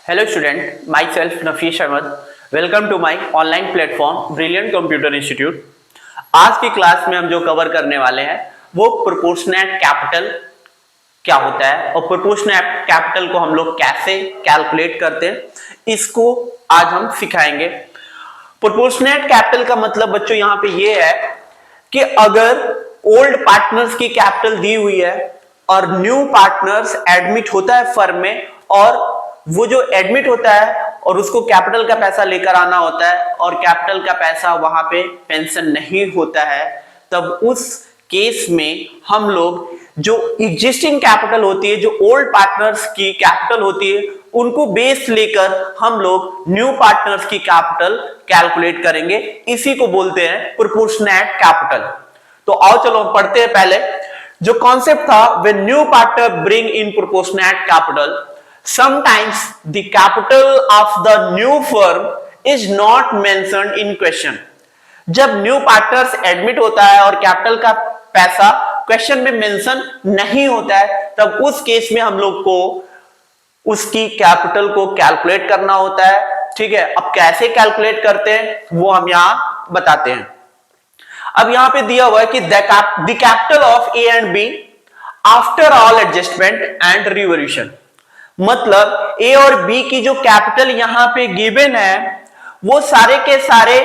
Hello student, myself Nafish Ahmed. Welcome to my online platform Brilliant Computer Institute. आज की class में हम जो कवर करने वाले हैं वो प्रोपोर्शनेट कैपिटल क्या होता है और प्रोपोर्शनेट कैपिटल को हम लोग कैसे कैलकुलेट करते हैं इसको आज हम सिखाएंगे। प्रोपोर्शनेट कैपिटल का मतलब बच्चों यहाँ पे ये है कि अगर ओल्ड पार्टनर्स की कैपिटल दी हुई है और न्यू पार्टनर्स एडमिट होता है फर्म में और वो जो एडमिट होता है और उसको कैपिटल का पैसा लेकर आना होता है और कैपिटल का पैसा वहां पे पेंशन नहीं होता है, तब उस केस में हम लोग जो एग्जिस्टिंग कैपिटल होती है, जो ओल्ड पार्टनर्स की कैपिटल होती है, उनको बेस लेकर हम लोग न्यू पार्टनर्स की कैपिटल कैलकुलेट करेंगे। इसी को बोलते हैं प्रोपोर्शनेट कैपिटल। तो आओ चलो पढ़ते हैं। पहले जो कॉन्सेप्ट था, when new partner bring in proportionate capital, sometimes the capital of the new firm is not mentioned in question। जब न्यू पार्टनर्स एडमिट होता है और कैपिटल का पैसा क्वेश्चन में मेंशन नहीं होता है, तब उस केस में हम लोग को उसकी कैपिटल को कैलकुलेट करना होता है। ठीक है, अब कैसे कैलकुलेट करते हैं वो हम यहां बताते हैं। अब यहां पे दिया हुआ है कि the capital of A and B after all adjustment and revolution, मतलब ए और बी की जो कैपिटल यहां पे गिवन है वो सारे के सारे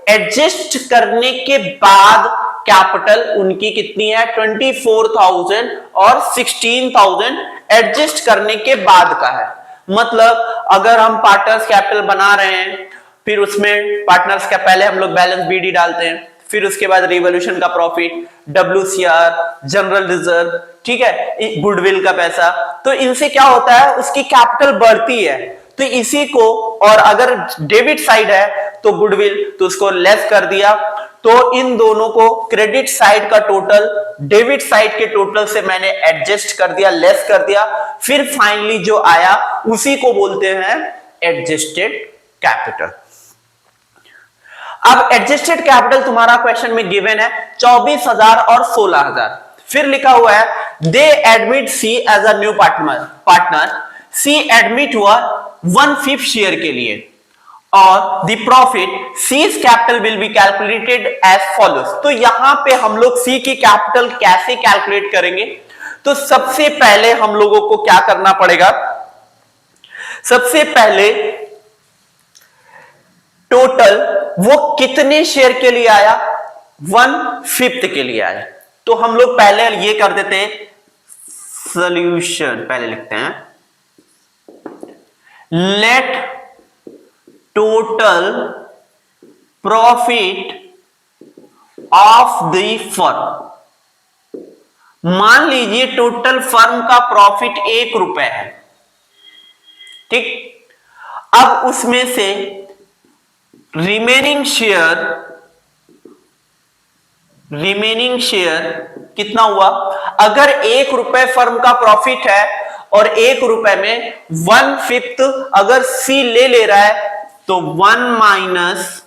एडजस्ट करने के बाद कैपिटल उनकी कितनी है, 24,000 और 16,000 एडजस्ट करने के बाद का है। मतलब अगर हम पार्टनर्स कैपिटल बना रहे हैं, फिर उसमें पार्टनर्स का पहले हम लोग बैलेंस बीडी डालते हैं, फिर उसके बाद रिवॉल्यूशन का प्रॉफिट, WCR, जनरल रिजर्व, ठीक है, गुडविल का पैसा, तो इनसे क्या होता है, उसकी कैपिटल बढ़ती है। तो इसी को, और अगर डेबिट साइड है तो गुडविल, तो उसको लेस कर दिया, तो इन दोनों को क्रेडिट साइड का टोटल डेबिट साइड के टोटल से मैंने एडजस्ट कर दिया, लेस कर दिया, फिर फाइनली जो आया उसी को बोलते हैं एडजस्टेड कैपिटल। अब एडजस्टेड कैपिटल तुम्हारा क्वेश्चन में गिवन है 24,000 और 16,000। फिर लिखा हुआ है they admit C as a new partner. C admit हुआ 1/5 शेयर के लिए और the profit C's capital will be calculated as follows. तो यहां पे हम लोग सी की कैपिटल कैसे कैलकुलेट करेंगे? तो सबसे पहले हम लोगों को क्या करना पड़ेगा, सबसे पहले टोटल वो कितने शेयर के लिए आया, 1/5 के लिए आया। तो हम लोग पहले ये कर देते हैं, सॉल्यूशन पहले लिखते हैं, let total profit of the firm. मान लीजिए टोटल फर्म का प्रॉफिट 1 रुपए है, ठीक। अब उसमें से रिमेनिंग शेयर कितना हुआ? अगर 1 रुपए फर्म का प्रॉफिट है और 1 रुपए में 1/5 अगर सी ले रहा है, तो 1 माइनस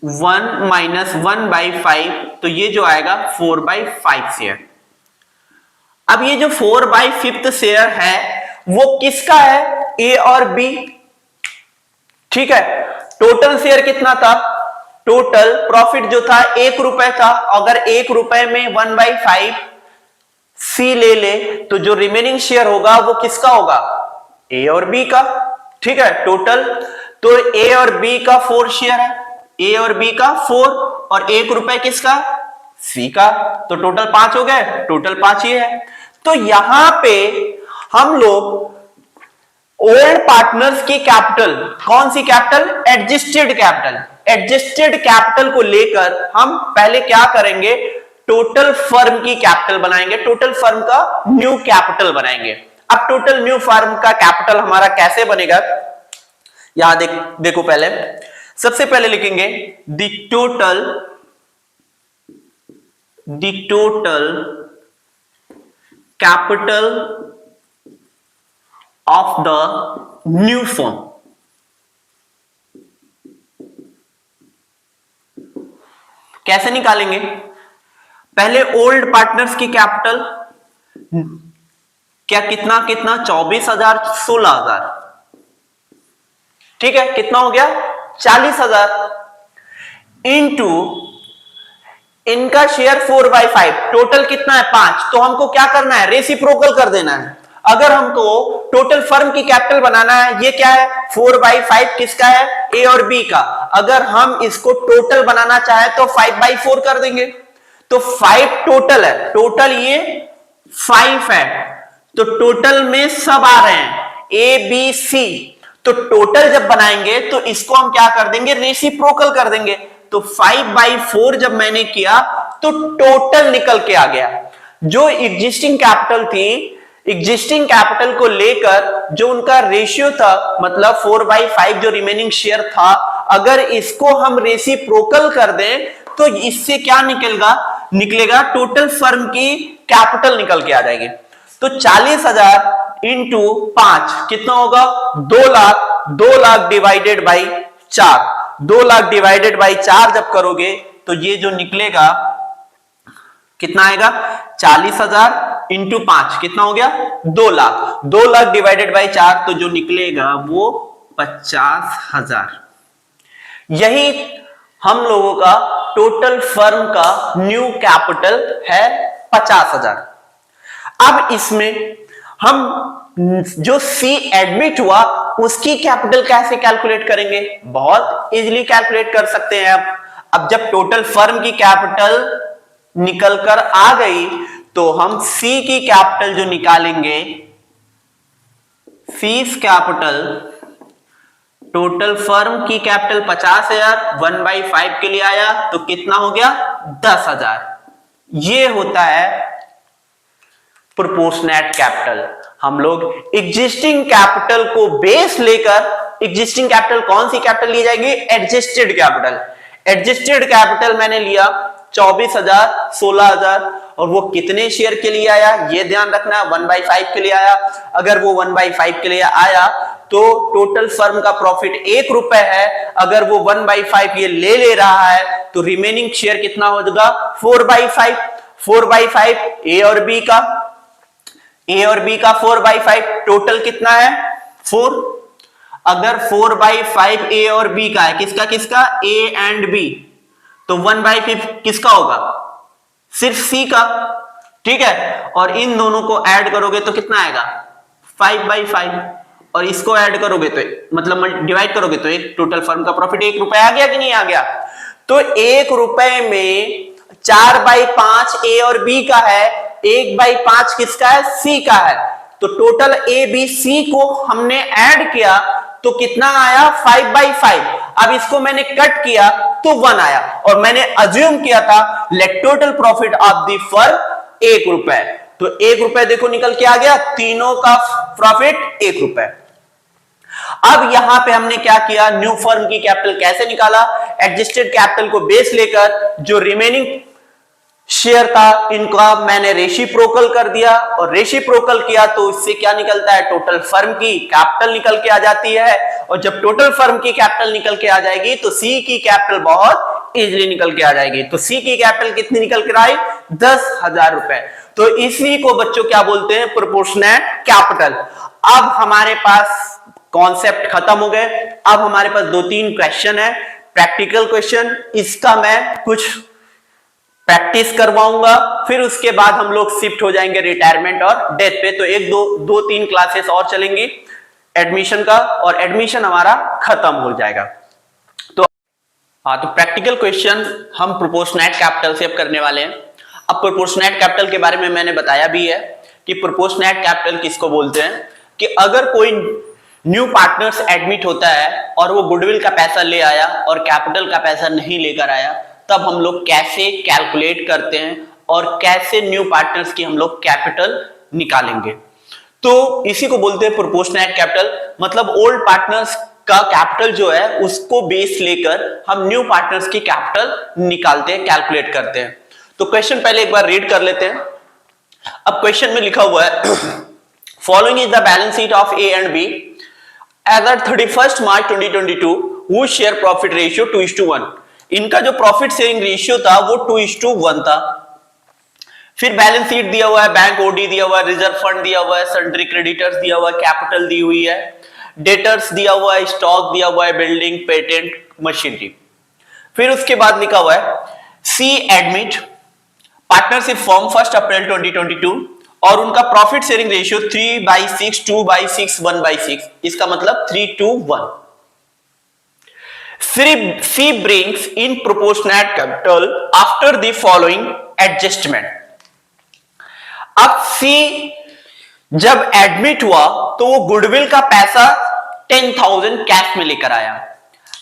1/5, तो ये जो आएगा 4/5 शेयर। अब ये जो 4/5 शेयर है वो किसका है? ए और बी, ठीक है। टोटल शेयर कितना था? टोटल प्रॉफिट जो था 1 रुपए था, अगर 1 रुपए में 1/5 सी ले तो जो रिमेनिंग शेयर होगा वो किसका होगा? ए और बी का, ठीक है। टोटल तो ए और बी का 4 शेयर है, ए और बी का 4, और 1 रुपए किसका? सी का, तो टोटल 5 हो गए, टोटल 5 ये है। तो यहां पे हम लोग ओल्ड पार्टनर्स की कैपिटल, कौन सी capital? Adjusted capital. Adjusted capital को लेकर हम पहले क्या करेंगे, टोटल फर्म की कैपिटल बनाएंगे, टोटल फर्म का न्यू कैपिटल बनाएंगे। अब टोटल न्यू फर्म का कैपिटल हमारा कैसे बनेगा, यहां देखो पहले, सबसे पहले लिखेंगे the total capital of the new firm। कैसे निकालेंगे? पहले ओल्ड पार्टनर्स की कैपिटल क्या कितना कितना 24,000 16,000, ठीक है, कितना हो गया 40,000 इंटू इनका शेयर 4/5, टोटल कितना है 5, तो हमको क्या करना है रेसिप्रोकल कर देना है। अगर हमको टोटल फर्म की कैपिटल बनाना है, ये क्या है 4/5 किसका है ए और बी का, अगर हम इसको टोटल बनाना चाहे तो 5/4 कर देंगे, तो 5 टोटल है, टोटल ये 5 है, तो टोटल में सब आ रहे हैं ए बी सी, तो टोटल जब बनाएंगे तो इसको हम क्या कर देंगे रेसिप्रोकल कर देंगे, तो 5/4 जब मैंने किया तो टोटल निकल के आ गया। जो एग्जिस्टिंग कैपिटल थी, एग्जिस्टिंग कैपिटल को लेकर जो उनका रेशियो था, मतलब 4/5 जो रिमेनिंग शेयर था, अगर इसको हम रेसिप्रोकल कर दें तो इससे क्या निकलेगा टोटल फर्म की कैपिटल निकल के आ जाएगी। तो 40,000 इंटू 5 कितना होगा 2 lakh, 2 lakh divided by 4, 2 lakh divided by 4 जब करोगे तो ये जो निकलेगा कितना आएगा 40,000 इंटू 5 कितना हो गया 2 लाख, 2 लाख डिवाइडेड बाई 4 तो जो निकलेगा वो 50,000। यही हम लोगों का टोटल फर्म का न्यू कैपिटल है 50,000। अब इसमें हम जो सी एडमिट हुआ उसकी कैपिटल कैसे कैलकुलेट करेंगे, बहुत इजीली कैलकुलेट कर सकते हैं। अब जब टोटल फर्म की कैपिटल निकलकर आ गई तो हम सी की कैपिटल जो निकालेंगे, सीज कैपिटल, टोटल फर्म की कैपिटल 50,000 1/5 के लिए आया तो कितना हो गया 10,000। ये होता है प्रोपोर्शनेट कैपिटल। हम लोग एग्जिस्टिंग कैपिटल को बेस लेकर, एग्जिस्टिंग कैपिटल कौन सी कैपिटल ली जाएगी एडजस्टेड कैपिटल, एडजस्टेड कैपिटल मैंने लिया 24,000 16,000 और वो कितने शेयर के लिए आया ये ध्यान रखना 1/5 के लिए आया। अगर वो 1/5 के लिए आया तो टोटल फर्म का प्रॉफिट 1 रुपए है, अगर वो 1/5 ये ले रहा है तो रिमेनिंग शेयर कितना होगा 4/5, 4/5 ए और बी का, ए और बी का 4/5 टोटल कितना है 4, अगर 4/5 ए और बी का है, किसका किसका ए एंड बी, तो 1/5 किसका होगा सिर्फ सी का, ठीक है, और इन दोनों को ऐड करोगे तो कितना आएगा 5/5 और इसको ऐड करोगे तो मतलब डिवाइड करोगे तो एक टोटल फर्म का प्रॉफिट 1 रुपए आ गया कि नहीं आ गया। तो 1 रुपए में 4/5 ए और बी का है, 1/5 किसका है सी का है, तो टोटल ए बी सी को हमने ऐड किया तो कितना आया 5/5। अब इसको मैंने कट किया तो 1 आया और मैंने अज्यूम किया था let total profit of the firm 1 रुपए, तो 1 रुपए देखो निकल के आ गया, तीनों का प्रॉफिट 1 रुपए। अब यहां पे हमने क्या किया न्यू फर्म की कैपिटल कैसे निकाला, एडजस्टेड कैपिटल को बेस लेकर जो रिमेनिंग शेयर था इनका मैंने रेसिप्रोकल कर दिया और रेसिप्रोकल किया तो इससे क्या निकलता है टोटल फर्म की कैपिटल निकल के आ जाती है, और जब टोटल फर्म की कैपिटल निकल के आ जाएगी तो सी की कैपिटल बहुत इजीली निकल के आ जाएगी। तो सी की कैपिटल कितनी निकल कर आई 10,000 रुपए। तो इसी को बच्चों क्या बोलते हैं प्रोपोर्शनेट कैपिटल। अब हमारे पास कॉन्सेप्ट खत्म हो गए, अब हमारे पास 2-3 क्वेश्चन है प्रैक्टिकल क्वेश्चन, इसका मैं कुछ प्रैक्टिस करवाऊंगा, फिर उसके बाद हम लोग शिफ्ट हो जाएंगे रिटायरमेंट और डेथ पे। तो 1-2-3 क्लासेस और चलेंगी एडमिशन का और एडमिशन हमारा खत्म हो जाएगा। तो तो प्रैक्टिकल क्वेश्चन हम प्रोपोर्शनेट कैपिटल से अब करने वाले हैं। अब प्रोपोर्शनेट कैपिटल के बारे में मैंने बताया भी है कि प्रोपोर्शनेट कैपिटल किसको बोलते हैं, कि अगर कोई न्यू पार्टनर्स एडमिट होता है और वो गुडविल का पैसा ले आया और कैपिटल का पैसा नहीं लेकर आया, तब हम लोग कैसे कैलकुलेट करते हैं और कैसे न्यू पार्टनर्स की हम लोग कैपिटल निकालेंगे। तो इसी को बोलते हैं प्रोपोर्शनेट कैपिटल, मतलब ओल्ड पार्टनर्स का कैपिटल जो है उसको बेस लेकर हम न्यू पार्टनर्स की कैपिटल निकालते हैं, कैलकुलेट करते हैं। तो क्वेश्चन पहले एक बार रीड कर लेते हैं। अब क्वेश्चन में लिखा हुआ है following is the balance sheet of A and B as at 31 March 2022 whose share profit ratio 2:1। इनका जो प्रॉफिट शेयरिंग रेशियो था वो 2:1 था। फिर बैलेंस शीट दिया हुआ है, बैंक ओडी दिया हुआ है, रिजर्व फंड दिया हुआ है, सन्ड्री क्रेडिटर्स दिया हुआ है, कैपिटल दी हुई है, डेटर्स दिया हुआ है, स्टॉक दिया हुआ है, बिल्डिंग, पेटेंट, मशीनरी। फिर उसके बाद लिखा हुआ है सी एडमिट पार्टनरशिप फॉर्म 1 अप्रैल 2022 और उनका प्रॉफिट शेयरिंग रेशियो 3/6, 2/6, 1/6, इसका मतलब 3:1। C brings in proportionate capital after the following adjustment। अब C जब एडमिट हुआ तो वो गुडविल का पैसा 10,000 कैश में लेकर आया।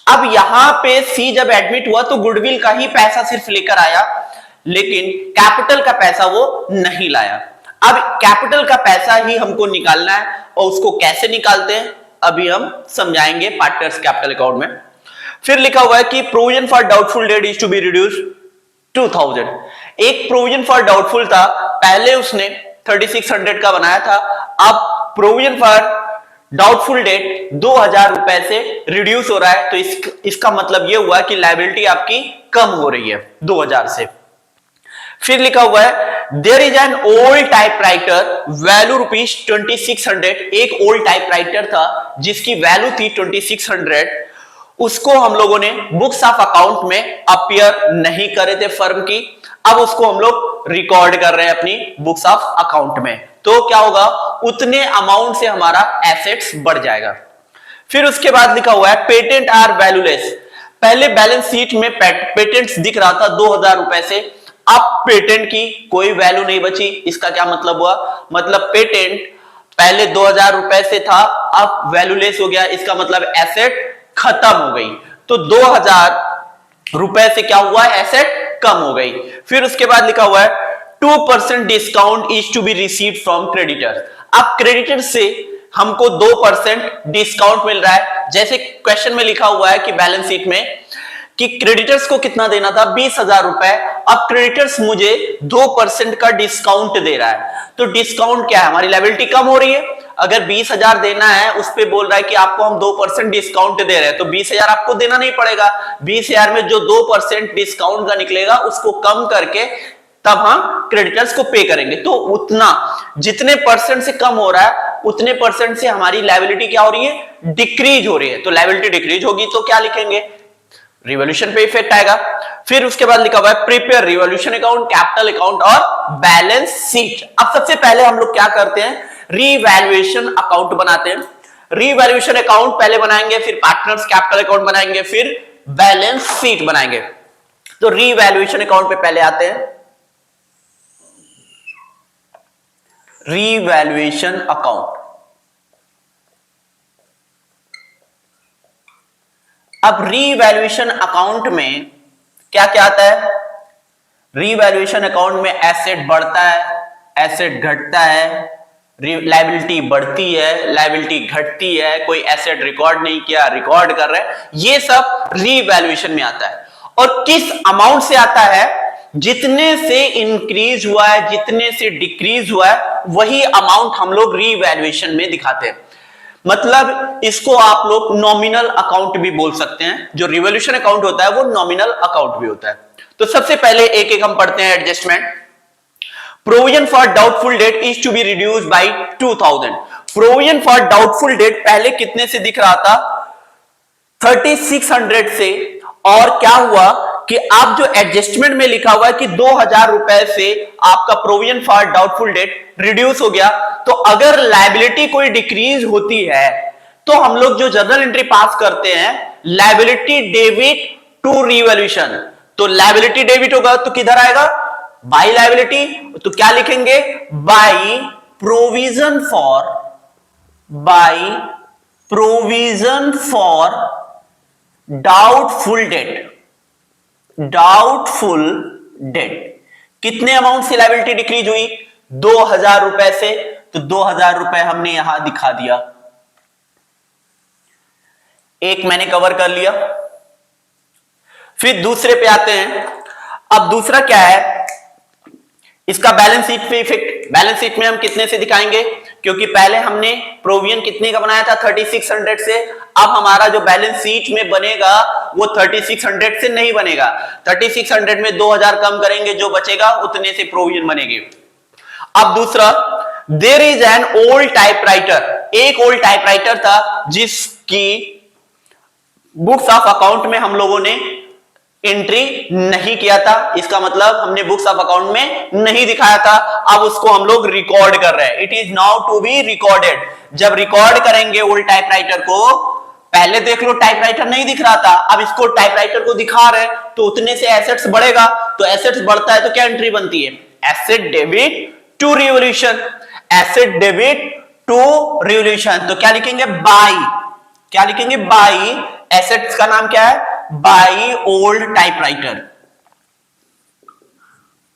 अब यहां पे C जब एडमिट हुआ तो गुडविल का ही पैसा सिर्फ लेकर आया, लेकिन कैपिटल का पैसा वो नहीं लाया। अब कैपिटल का पैसा ही हमको निकालना है और उसको कैसे निकालते हैं अभी हम समझाएंगे पार्टनर्स कैपिटल अकाउंट में। फिर लिखा हुआ है कि provision for doubtful debt is to be reduce 2000। एक प्रोविजन फॉर डाउटफुल था, पहले उसने 3600 का बनाया था, अब प्रोविजन फॉर डाउटफुल डेट 2000 रुपए से रिड्यूस हो रहा है, तो इसका मतलब यह हुआ कि लायबिलिटी आपकी कम हो रही है 2000 से। फिर लिखा हुआ है there is an old typewriter value ₹2600। एक ओल्ड टाइपराइटर था जिसकी वैल्यू थी 2600, उसको हम लोगों ने बुक्स ऑफ अकाउंट में अपीयर नहीं करे थे फर्म की, अब उसको हम लोग रिकॉर्ड कर रहे हैं अपनी बुक्स ऑफ अकाउंट में। तो क्या होगा, उतने अमाउंट से हमारा एसेट्स बढ़ जाएगा। फिर उसके बाद लिखा हुआ है पेटेंट आर वैल्यूलेस। पहले बैलेंस शीट में पेटेंट्स दिख रहा था 2000 रुपए से, अब पेटेंट की कोई वैल्यू नहीं बची। इसका क्या मतलब हुआ, मतलब पेटेंट पहले 2000 रुपए से था, अब वैल्यूलेस हो गया, इसका मतलब एसेट खत्म हो गई। तो 2000 रुपए से क्या हुआ, एसेट कम हो गई। फिर उसके बाद लिखा हुआ है 2% discount is to be received from creditors. अब क्रेडिटर से हमको 2% डिस्काउंट मिल रहा है। जैसे क्वेश्चन में लिखा हुआ है कि बैलेंस शीट में कि क्रेडिटर्स को कितना देना था, 20,000 रुपए, अब क्रेडिटर्स मुझे 2% का डिस्काउंट दे रहा है। तो डिस्काउंट क्या है, हमारी लायबिलिटी कम हो रही है। अगर 20,000 देना है, उस पे बोल रहा है कि आपको हम 2% डिस्काउंट दे रहे हैं, तो 20,000 आपको देना नहीं पड़ेगा। 20,000 में जो 2% डिस्काउंट का निकलेगा उसको कम करके तब हम क्रेडिटर्स को पे करेंगे। तो उतना जितने परसेंट से कम हो रहा है उतने परसेंट से हमारी लायबिलिटी क्या हो रही है, डिक्रीज हो रही है। तो लायबिलिटी डिक्रीज होगी तो क्या लिखेंगे, रिवॉल्यूशन पे इफेक्ट आएगा। फिर उसके बाद लिखा हुआ है prepare revolution account, capital account और बैलेंस शीट। अब सबसे पहले हम लोग क्या करते हैं, रीवैल्यूएशन अकाउंट बनाते हैं। रीवैल्यूएशन अकाउंट पहले बनाएंगे, फिर पार्टनर्स कैपिटल अकाउंट बनाएंगे, फिर बैलेंस शीट बनाएंगे। तो रीवैल्यूएशन अकाउंट पे पहले आते हैं, रीवैल्यूएशन अकाउंट। अब रीवैल्यूएशन अकाउंट में क्या क्या आता है, रीवैल्यूएशन अकाउंट में एसेट बढ़ता है, एसेट घटता है, लायबिलिटी बढ़ती है, लायबिलिटी घटती है, कोई एसेट रिकॉर्ड नहीं किया, रिकॉर्ड कर रहे हैं, ये सब रीवैल्यूएशन में आता है। और किस अमाउंट से आता है, जितने से इंक्रीज हुआ है, जितने से डिक्रीज हुआ है, वही अमाउंट हम लोग रीवैल्यूएशन में दिखाते हैं। मतलब इसको आप लोग नॉमिनल अकाउंट भी बोल सकते हैं। जो रिवॉल्यूशन अकाउंट होता है वो नॉमिनल अकाउंट भी होता है। तो सबसे पहले एक एक हम पढ़ते हैं adjustment. Provision for doubtful debt is to be reduced by 2000। Provision for doubtful debt पहले कितने से दिख रहा था, 3600 से, और क्या हुआ कि आप जो एडजस्टमेंट में लिखा हुआ है कि 2000 रुपए से आपका provision for doubtful date reduce हो गया। तो अगर लायबिलिटी कोई डिक्रीज होती है तो हम लोग जो जर्नल एंट्री पास करते हैं, लायबिलिटी डेबिट टू रिवॉल्यूशन। तो लायबिलिटी डेबिट होगा तो किधर आएगा, बाय लायबिलिटी। तो क्या लिखेंगे, by provision for doubtful date. Doubtful debt कितने अमाउंट से लायबिलिटी डिक्रीज हुई, 2000 रुपए से। तो 2000 रुपए हमने यहां दिखा दिया, एक मैंने कवर कर लिया। फिर दूसरे पे आते हैं। अब दूसरा क्या है, इसका बैलेंस शीट पे इफेक्ट, बैलेंस शीट में हम कितने से दिखाएंगे, क्योंकि पहले हमने प्रोविजन कितने का बनाया था 3600 से, अब हमारा जो बैलेंस शीट में बनेगा वो 3600 से नहीं बनेगा, 3600 में 2000 कम करेंगे, जो बचेगा उतने से प्रोविजन बनेगी। अब दूसरा, there is an old typewriter, एक ओल्ड टाइपराइटर था जिसकी बुक्स ऑफ अकाउंट में हम लोगों ने एंट्री नहीं किया था, इसका मतलब हमने बुक्स ऑफ अकाउंट में नहीं दिखाया था, अब उसको हम लोग रिकॉर्ड कर रहे हैं। It is now to be recorded. जब रिकॉर्ड करेंगे ओल्ड टाइपराइटर को, पहले देख लो टाइपराइटर नहीं दिख रहा था, अब इसको टाइपराइटर को दिखा रहे हैं, तो उतने से एसेट्स बढ़ेगा, तो एसेट्स बढ़ता है तो क्या एंट्री बनती है, asset debit to revolution, asset debit to revolution. तो क्या लिखेंगे, बाई, क्या लिखेंगे, बाई, एसेट्स का नाम क्या है, by old typewriter,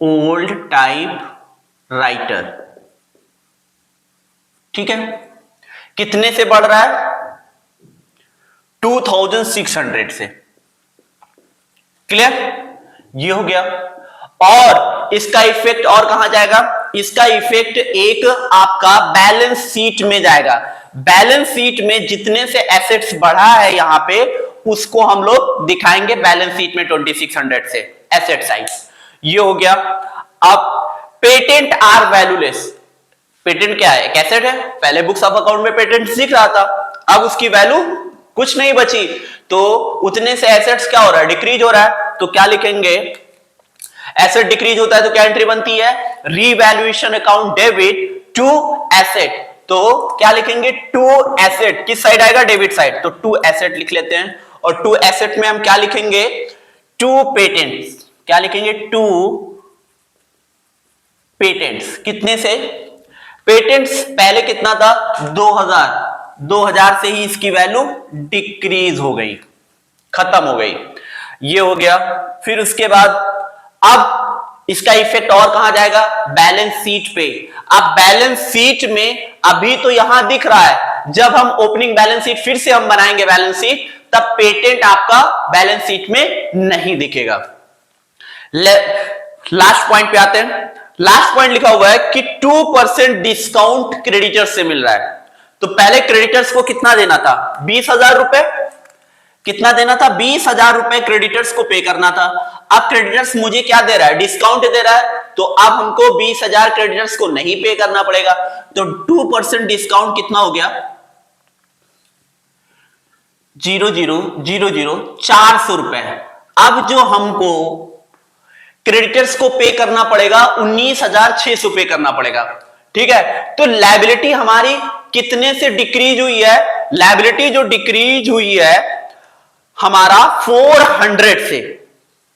old typewriter. ठीक है, कितने से बढ़ रहा है, 2600 से। क्लियर, ये हो गया। और इसका इफेक्ट और कहां जाएगा, इसका इफेक्ट एक आपका बैलेंस शीट में जाएगा। बैलेंस शीट में जितने से एसेट्स बढ़ा है यहां पे, उसको हम लोग दिखाएंगे बैलेंस शीट में 2600 से, एसेट साइड। ये हो गया। अब पेटेंट आर वैल्यूलेस, पेटेंट क्या है, एक एसेट है, पहले बुक्स ऑफ अकाउंट में पेटेंट दिख रहा था, अब उसकी वैल्यू कुछ नहीं बची, तो उतने से एसेट्स क्या हो रहा है, डिक्रीज हो रहा है। तो क्या लिखेंगे, एसेट डिक्रीज होता है तो क्या एंट्री बनती है, revaluation account debit to asset. तो क्या लिखेंगे, टू एसेट, किस साइड आएगा, डेबिट साइड, तो टू एसेट लिख लेते हैं। और टू एसेट में हम क्या लिखेंगे, टू पेटेंट्स, क्या लिखेंगे, टू पेटेंट्स। कितने से, पेटेंट्स पहले कितना था, 2000 से ही इसकी वैल्यू डिक्रीज हो गई, खत्म हो गई। ये हो गया। फिर उसके बाद अब इसका इफेक्ट और कहां जाएगा, बैलेंस शीट पे। अब बैलेंस शीट में अभी तो यहां दिख रहा है, जब हम ओपनिंग बैलेंस शीट फिर से हम बनाएंगे बैलेंस शीट, तब पेटेंट आपका बैलेंस शीट में नहीं दिखेगा। लास्ट पॉइंट पे आते हैं। लास्ट पॉइंट लिखा हुआ है कि 2% डिस्काउंट क्रेडिटर्स से मिल रहा है। तो पहले क्रेडिटर्स को कितना देना था, 20,000 रुपए, कितना देना था, 20,000 रुपए क्रेडिटर्स को पे करना था। अब क्रेडिटर्स मुझे क्या दे रहा है, डिस्काउंट दे रहा है, तो अब हमको 20,000 क्रेडिटर्स को नहीं पे करना पड़ेगा। तो 2% डिस्काउंट कितना हो गया, 400 रुपए। अब जो हमको क्रेडिटर्स को पे करना पड़ेगा 19,600 पे करना पड़ेगा। ठीक है, तो लायबिलिटी हमारी कितने से डिक्रीज हुई है, लायबिलिटी जो डिक्रीज हुई है हमारा 400 से।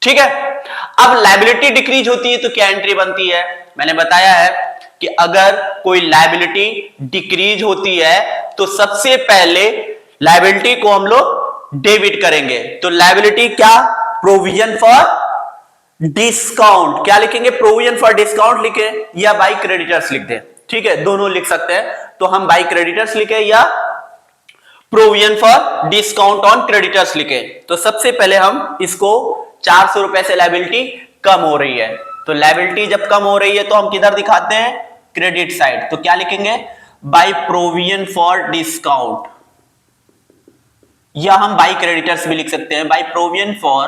ठीक है, अब लायबिलिटी डिक्रीज होती है तो क्या एंट्री बनती है, मैंने बताया है कि अगर कोई लायबिलिटी डिक्रीज होती है तो सबसे पहले लायबिलिटी को हम लोग डेबिट करेंगे। तो लायबिलिटी क्या, प्रोविजन फॉर डिस्काउंट, क्या लिखेंगे, प्रोविजन फॉर डिस्काउंट लिखे या बाई क्रेडिटर्स लिख दे। ठीक है, दोनों लिख सकते हैं, तो हम बाई क्रेडिटर्स लिखे या provision for discount on creditors लिखे। तो सबसे पहले हम इसको 400 रुपए से लायबिलिटी कम हो रही है, तो लायबिलिटी जब कम हो रही है तो हम किधर दिखाते हैं, क्रेडिट साइड। तो क्या लिखेंगे, बाई प्रोविजन फॉर डिस्काउंट, या हम बाई क्रेडिटर्स भी लिख सकते हैं, by provision for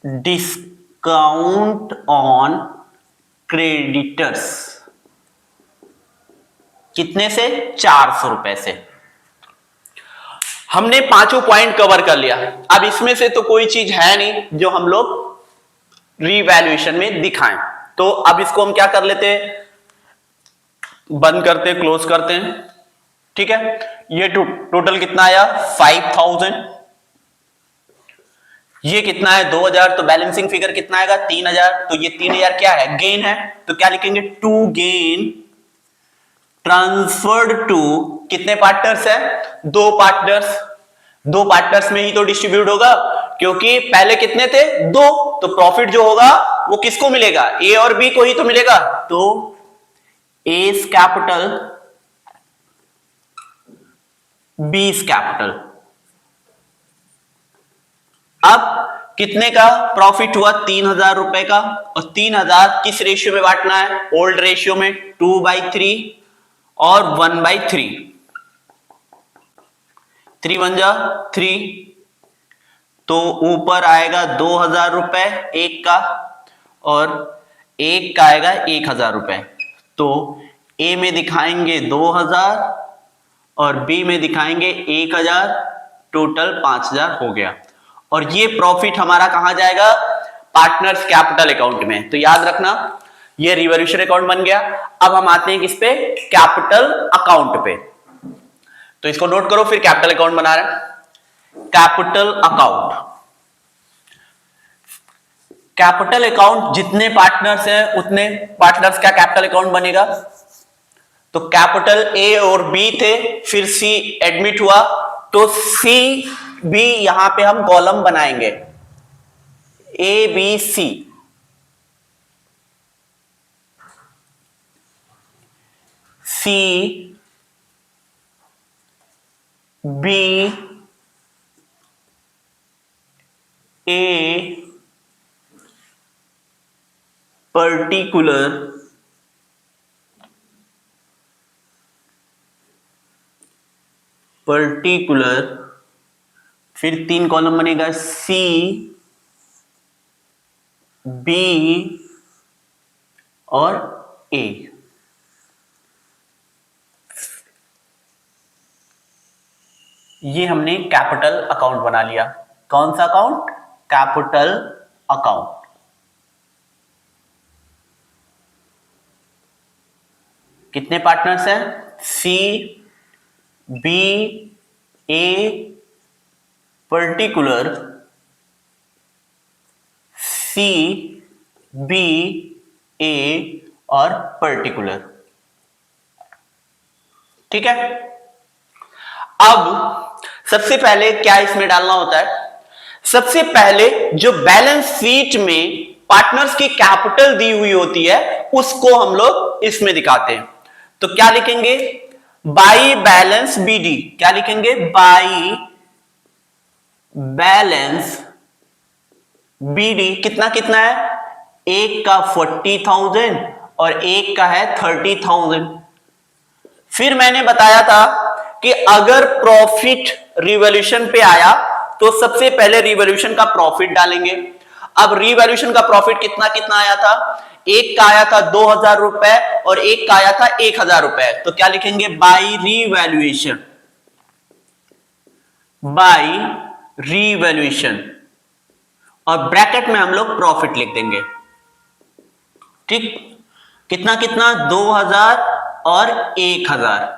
discount on creditors. कितने से, 400 रुपए से। हमने पांचों पॉइंट कवर कर लिया। अब इसमें से तो कोई चीज है नहीं जो हम लोग रीवैल्यूएशन में दिखाएं, तो अब इसको हम क्या कर लेते हैं, बंद करते हैं, क्लोज करते हैं। ठीक है, ये टोटल कितना आया, 5,000, ये कितना है 2000, तो बैलेंसिंग फिगर कितना आएगा 3000, तो ये 3000 क्या है, गेन है। तो क्या लिखेंगे, टू गेन ट्रांसफर्ड टू, कितने पार्टनर्स है, दो पार्टनर्स, दो पार्टनर्स में ही तो डिस्ट्रीब्यूट होगा, क्योंकि पहले कितने थे, दो, तो प्रॉफिट जो होगा वो किसको मिलेगा, ए और बी को ही तो मिलेगा। तो एस कैपिटल बीस कैपिटल। अब कितने का प्रॉफिट हुआ? 3,000 रुपए का। और 3,000 किस रेशियो में बांटना है? ओल्ड रेशियो में, 2/3 और 1/3। 3 1 जा 3, तो ऊपर आएगा 2,000 रुपए एक का, और एक का आएगा 1,000 रुपए। तो ए में दिखाएंगे 2,000 और बी में दिखाएंगे 1,000, टोटल 5,000 हो गया। और ये प्रॉफिट हमारा कहां जाएगा? पार्टनर्स कैपिटल अकाउंट में। तो याद रखना, ये रिवॉल्यूशन अकाउंट बन गया। अब हम आते हैं किस पे? कैपिटल अकाउंट पे। तो इसको नोट करो, फिर कैपिटल अकाउंट बना रहे हैं। कैपिटल अकाउंट, कैपिटल अकाउंट जितने पार्टनर्स हैं उतने पार्टनर्स का कैपिटल अकाउंट बनेगा। तो कैपिटल ए और बी थे, फिर सी एडमिट हुआ, तो सी बी यहां पे हम कॉलम बनाएंगे, A B C. C B A particular फिर 3 कॉलम बनेगा, सी बी और ए। ये हमने कैपिटल अकाउंट बना लिया। कौन सा अकाउंट? Capital account. कितने पार्टनर्स हैं? C B A particular, C B A और पर्टिकुलर। ठीक है। अब सबसे पहले क्या इसमें डालना होता है? सबसे पहले जो बैलेंस शीट में पार्टनर्स की कैपिटल दी हुई होती है उसको हम लोग इसमें दिखाते हैं। तो क्या लिखेंगे? By balance BD. क्या लिखेंगे? By balance BD. कितना कितना है? एक का 40,000 और एक का है 30,000। फिर मैंने बताया था कि अगर प्रॉफिट रिवॉल्यूशन पे आया तो सबसे पहले रिवॉल्यूशन का प्रॉफिट डालेंगे। अब रिवॉल्यूशन का प्रॉफिट कितना कितना आया था? एक का आया था 2,000 रुपए और एक का आया था 1,000 रुपए। तो क्या लिखेंगे? बाई रिवैल्यूएशन, बाई रिवैल्यूएशन, और ब्रैकेट में हम लोग प्रॉफिट लिख देंगे। ठीक। कितना कितना? 2,000 और 1,000।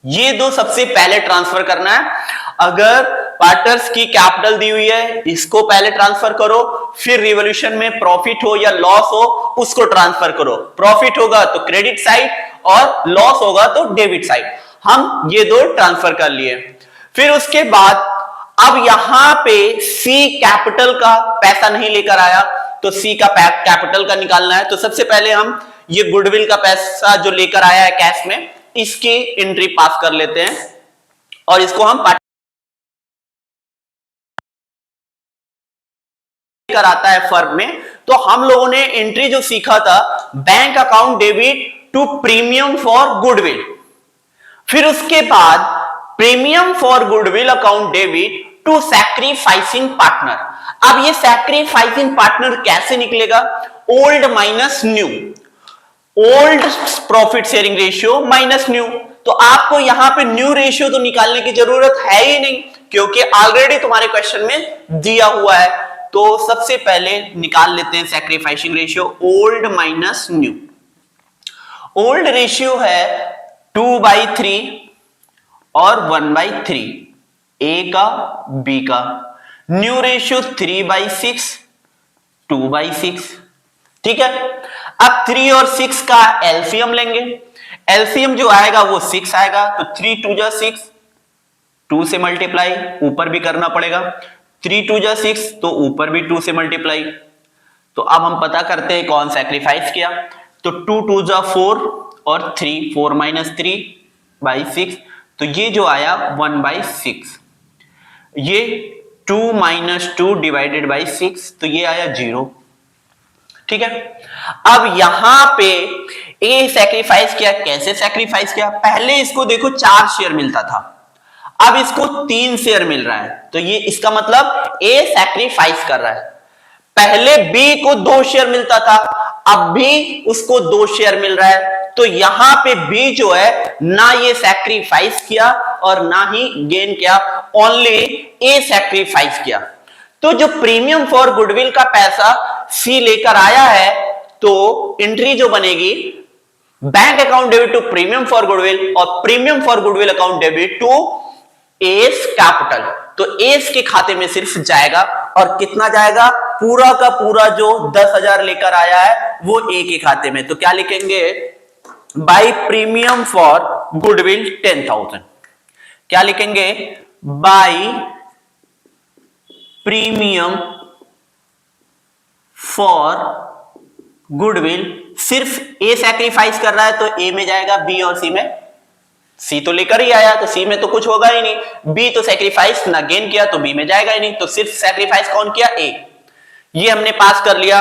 ये दो सबसे पहले ट्रांसफर करना है। अगर पार्टनर्स की कैपिटल दी हुई है, इसको पहले ट्रांसफर करो, फिर रिवॉल्यूशन में प्रॉफिट हो या लॉस हो उसको ट्रांसफर करो। प्रॉफिट होगा तो क्रेडिट साइड और लॉस होगा तो डेबिट साइड। हम ये दो ट्रांसफर कर लिए। फिर उसके बाद अब यहां पे सी कैपिटल का पैसा नहीं लेकर आया, तो सी का कैपिटल का निकालना है। तो सबसे पहले हम ये गुडविल का पैसा जो लेकर आया है कैश में, इसकी एंट्री पास कर लेते हैं और इसको हम कराता है फर्म में। तो हम लोगों ने एंट्री जो सीखा था, bank account debit to premium for goodwill. फिर उसके बाद premium for goodwill account debit to sacrificing partner. अब ये सैक्रिफाइसिंग पार्टनर कैसे निकलेगा? Old minus new, old profit sharing ratio minus new. तो आपको यहां पे न्यू रेशियो तो निकालने की जरूरत है ही नहीं, क्योंकि ऑलरेडी तुम्हारे क्वेश्चन में दिया हुआ है। तो सबसे पहले निकाल लेते हैं sacrificing ratio, old minus new. Old ratio है 2/3 और 1/3, ए का बी का। New ratio 3/6, 2/6। ठीक है। अब 3 और 6 का एलसीएम लेंगे। एलसीएम जो आएगा वो 6 आएगा, तो 3 2 जा 6, 2 से मल्टीप्लाई, ऊपर भी करना पड़ेगा। 3 2 जा 6, तो ऊपर भी 2 से मल्टीप्लाई। तो अब हम पता करते हैं कौन सैक्रिफाइस किया। तो 2 2 जा 4 और 3, 4 माइनस 3/6, तो ये जो आया 1/6। ये 2 माइनस 2 डिवाइडेड बाई 6, तो ये आया 0। ठीक है, अब यहां पे ए सैक्रिफाइस किया। कैसे सैक्रिफाइस किया? पहले इसको देखो 4 शेयर मिलता था, अब इसको 3 शेयर मिल रहा है, तो ये इसका मतलब ए सैक्रिफाइस कर रहा है। पहले बी को 2 शेयर मिलता था, अब भी उसको 2 शेयर मिल रहा है, तो यहां पे बी जो है ना ये सैक्रिफाइस किया और ना ही गेन किया, ओनली ए सैक्रिफाइस किया। तो जो प्रीमियम फॉर गुडविल का पैसा सी लेकर आया है, तो एंट्री जो बनेगी, bank account debit to premium for goodwill और premium for goodwill account debit to S capital. तो एस के खाते में सिर्फ जाएगा, और कितना जाएगा? पूरा का पूरा जो 10,000 लेकर आया है वो ए के खाते में। तो क्या लिखेंगे? By premium for goodwill 10,000। क्या लिखेंगे? बाई प्रीमियम फॉर गुडविल, सिर्फ ए सैक्रिफाइस कर रहा है तो ए में जाएगा, बी और सी में। सी तो लेकर ही आया तो सी में तो कुछ होगा ही नहीं, बी तो सैक्रिफाइस ना गेन किया तो बी में जाएगा ही नहीं, तो सिर्फ सैक्रिफाइस कौन किया? ए। ये हमने पास कर लिया।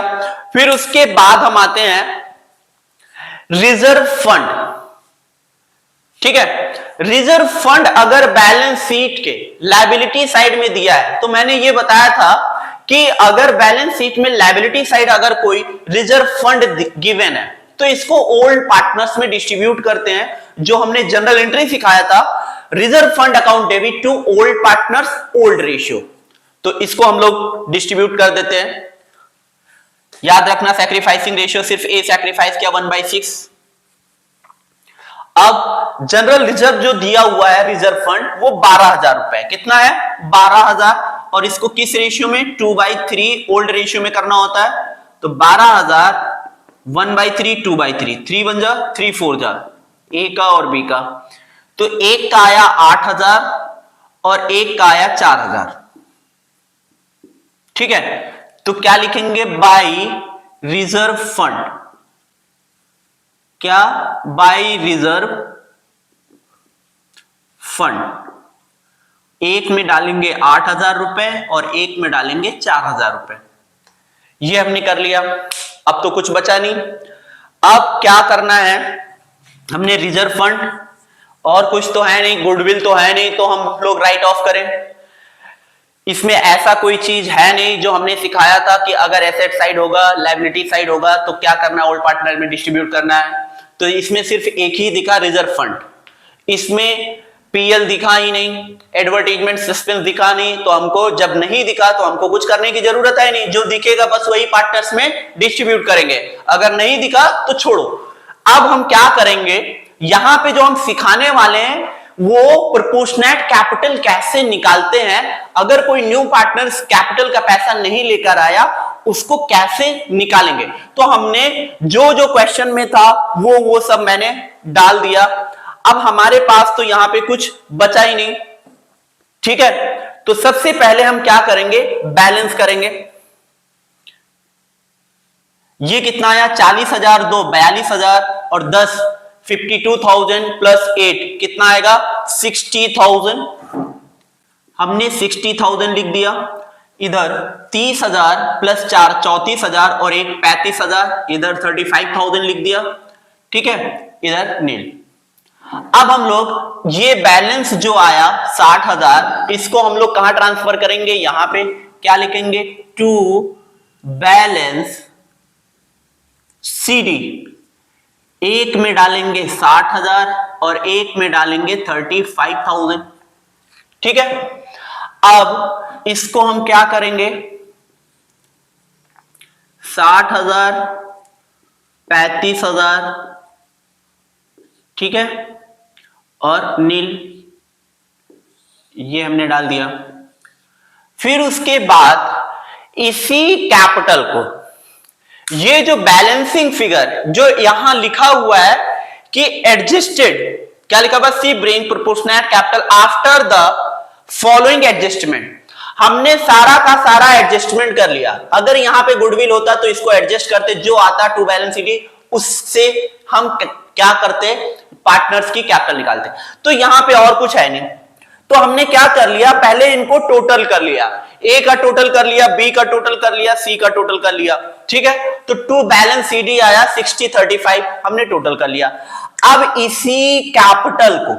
फिर उसके बाद हम आते हैं रिजर्व फंड। ठीक है, रिजर्व फंड अगर बैलेंस शीट के लायबिलिटी साइड में दिया है, तो मैंने ये बताया था कि अगर बैलेंस शीट में लायबिलिटी साइड अगर कोई रिजर्व फंड गिवन है, तो इसको ओल्ड पार्टनर्स में डिस्ट्रीब्यूट करते हैं, जो हमने जनरल एंट्री सिखाया था, reserve fund account debit to old partners old ratio. तो इसको हम लोग डिस्ट्रीब्यूट कर देते हैं। याद रखना, सैक्रिफाइसिंग रेशियो सिर्फ ए सैक्रिफाइस किया 1/6। अब जनरल रिजर्व जो दिया हुआ है रिजर्व फंड, वो 12,000 रुपए। कितना है? 12,000। और इसको किस रेशियो में? 2/3 ओल्ड रेशियो में करना होता है। तो 12,000 1/3 2/3, 3 1 जा 3 4 जा, ए का और बी का। तो एक का आया 8,000 और एक का आया 4,000। ठीक है, तो क्या लिखेंगे? By reserve fund. क्या? By reserve fund. एक में डालेंगे 8,000 रुपए और एक में डालेंगे 4,000 रुपए। ये हमने कर लिया। अब तो कुछ बचा नहीं। अब क्या करना है? हमने रिजर्व फंड, और कुछ तो है नहीं, गुडविल तो है नहीं, तो हम लोग राइट ऑफ करें। इसमें ऐसा कोई चीज है नहीं जो हमने सिखाया था कि अगर एसेट साइड होगा, लायबिलिटी साइड होगा, तो क्या करना है? ओल्ड पार्टनर में डिस्ट्रीब्यूट करना है। तो इसमें सिर्फ एक ही दिखा, रिजर्व फंड। इसमें पीएल दिखा ही नहीं, एडवर्टाइजमेंट सस्पेंस दिखा नहीं, तो हमको जब नहीं दिखा तो हमको कुछ करने की जरूरत है नहीं। जो दिखेगा बस वही पार्टनर्स में डिस्ट्रीब्यूट करेंगे, अगर नहीं दिखा तो छोड़ो। अब हम क्या करेंगे? यहां पे जो हम सिखाने वाले हैं वो प्रोपोर्शनेट कैपिटल कैसे निकालते हैं। अगर कोई न्यू पार्टनर्स कैपिटल का पैसा नहीं लेकर आया, उसको कैसे निकालेंगे। तो हमने जो जो क्वेश्चन में था वो सब मैंने डाल दिया। अब हमारे पास तो यहां पे कुछ बचा ही नहीं। ठीक है, तो सबसे पहले हम क्या करेंगे? बैलेंस करेंगे। ये कितना आया? 40,000, 2 42,000 और 10 52,000 प्लस 8 कितना आएगा? 60,000। हमने 60,000 लिख दिया। इधर 30,000 प्लस 4 34,000 और एक 35,000, इधर 35,000 लिख दिया। ठीक है, इधर नील। अब हम लोग ये बैलेंस जो आया 60,000, इसको हम लोग कहां ट्रांसफर करेंगे? यहां पे क्या लिखेंगे? To balance CD. एक में डालेंगे 60,000 और एक में डालेंगे 35,000। ठीक है, अब इसको हम क्या करेंगे? 60,000 35,000, ठीक है, और नील, ये हमने डाल दिया। फिर उसके बाद इसी कैपिटल को, ये जो बैलेंसिंग फिगर जो यहां लिखा हुआ है कि एडजस्टेड, क्या लिखा हुआ? C bring proportionate capital after the following adjustment. हमने सारा का सारा एडजस्टमेंट कर लिया। अगर यहां पे गुडविल होता तो इसको एडजस्ट करते, जो आता टू बैलेंस सीडी, उससे हम क्या करते? पार्टनर्स की कैपिटल निकालते। तो यहां पे और कुछ है नहीं, तो हमने क्या कर लिया, पहले इनको टोटल कर लिया, ए का टोटल कर लिया, बी का टोटल कर लिया, सी का टोटल कर लिया, ठीक है। तो टू बैलेंस सीडी आया 60 35, हमने टोटल कर लिया। अब इसी कैपिटल को,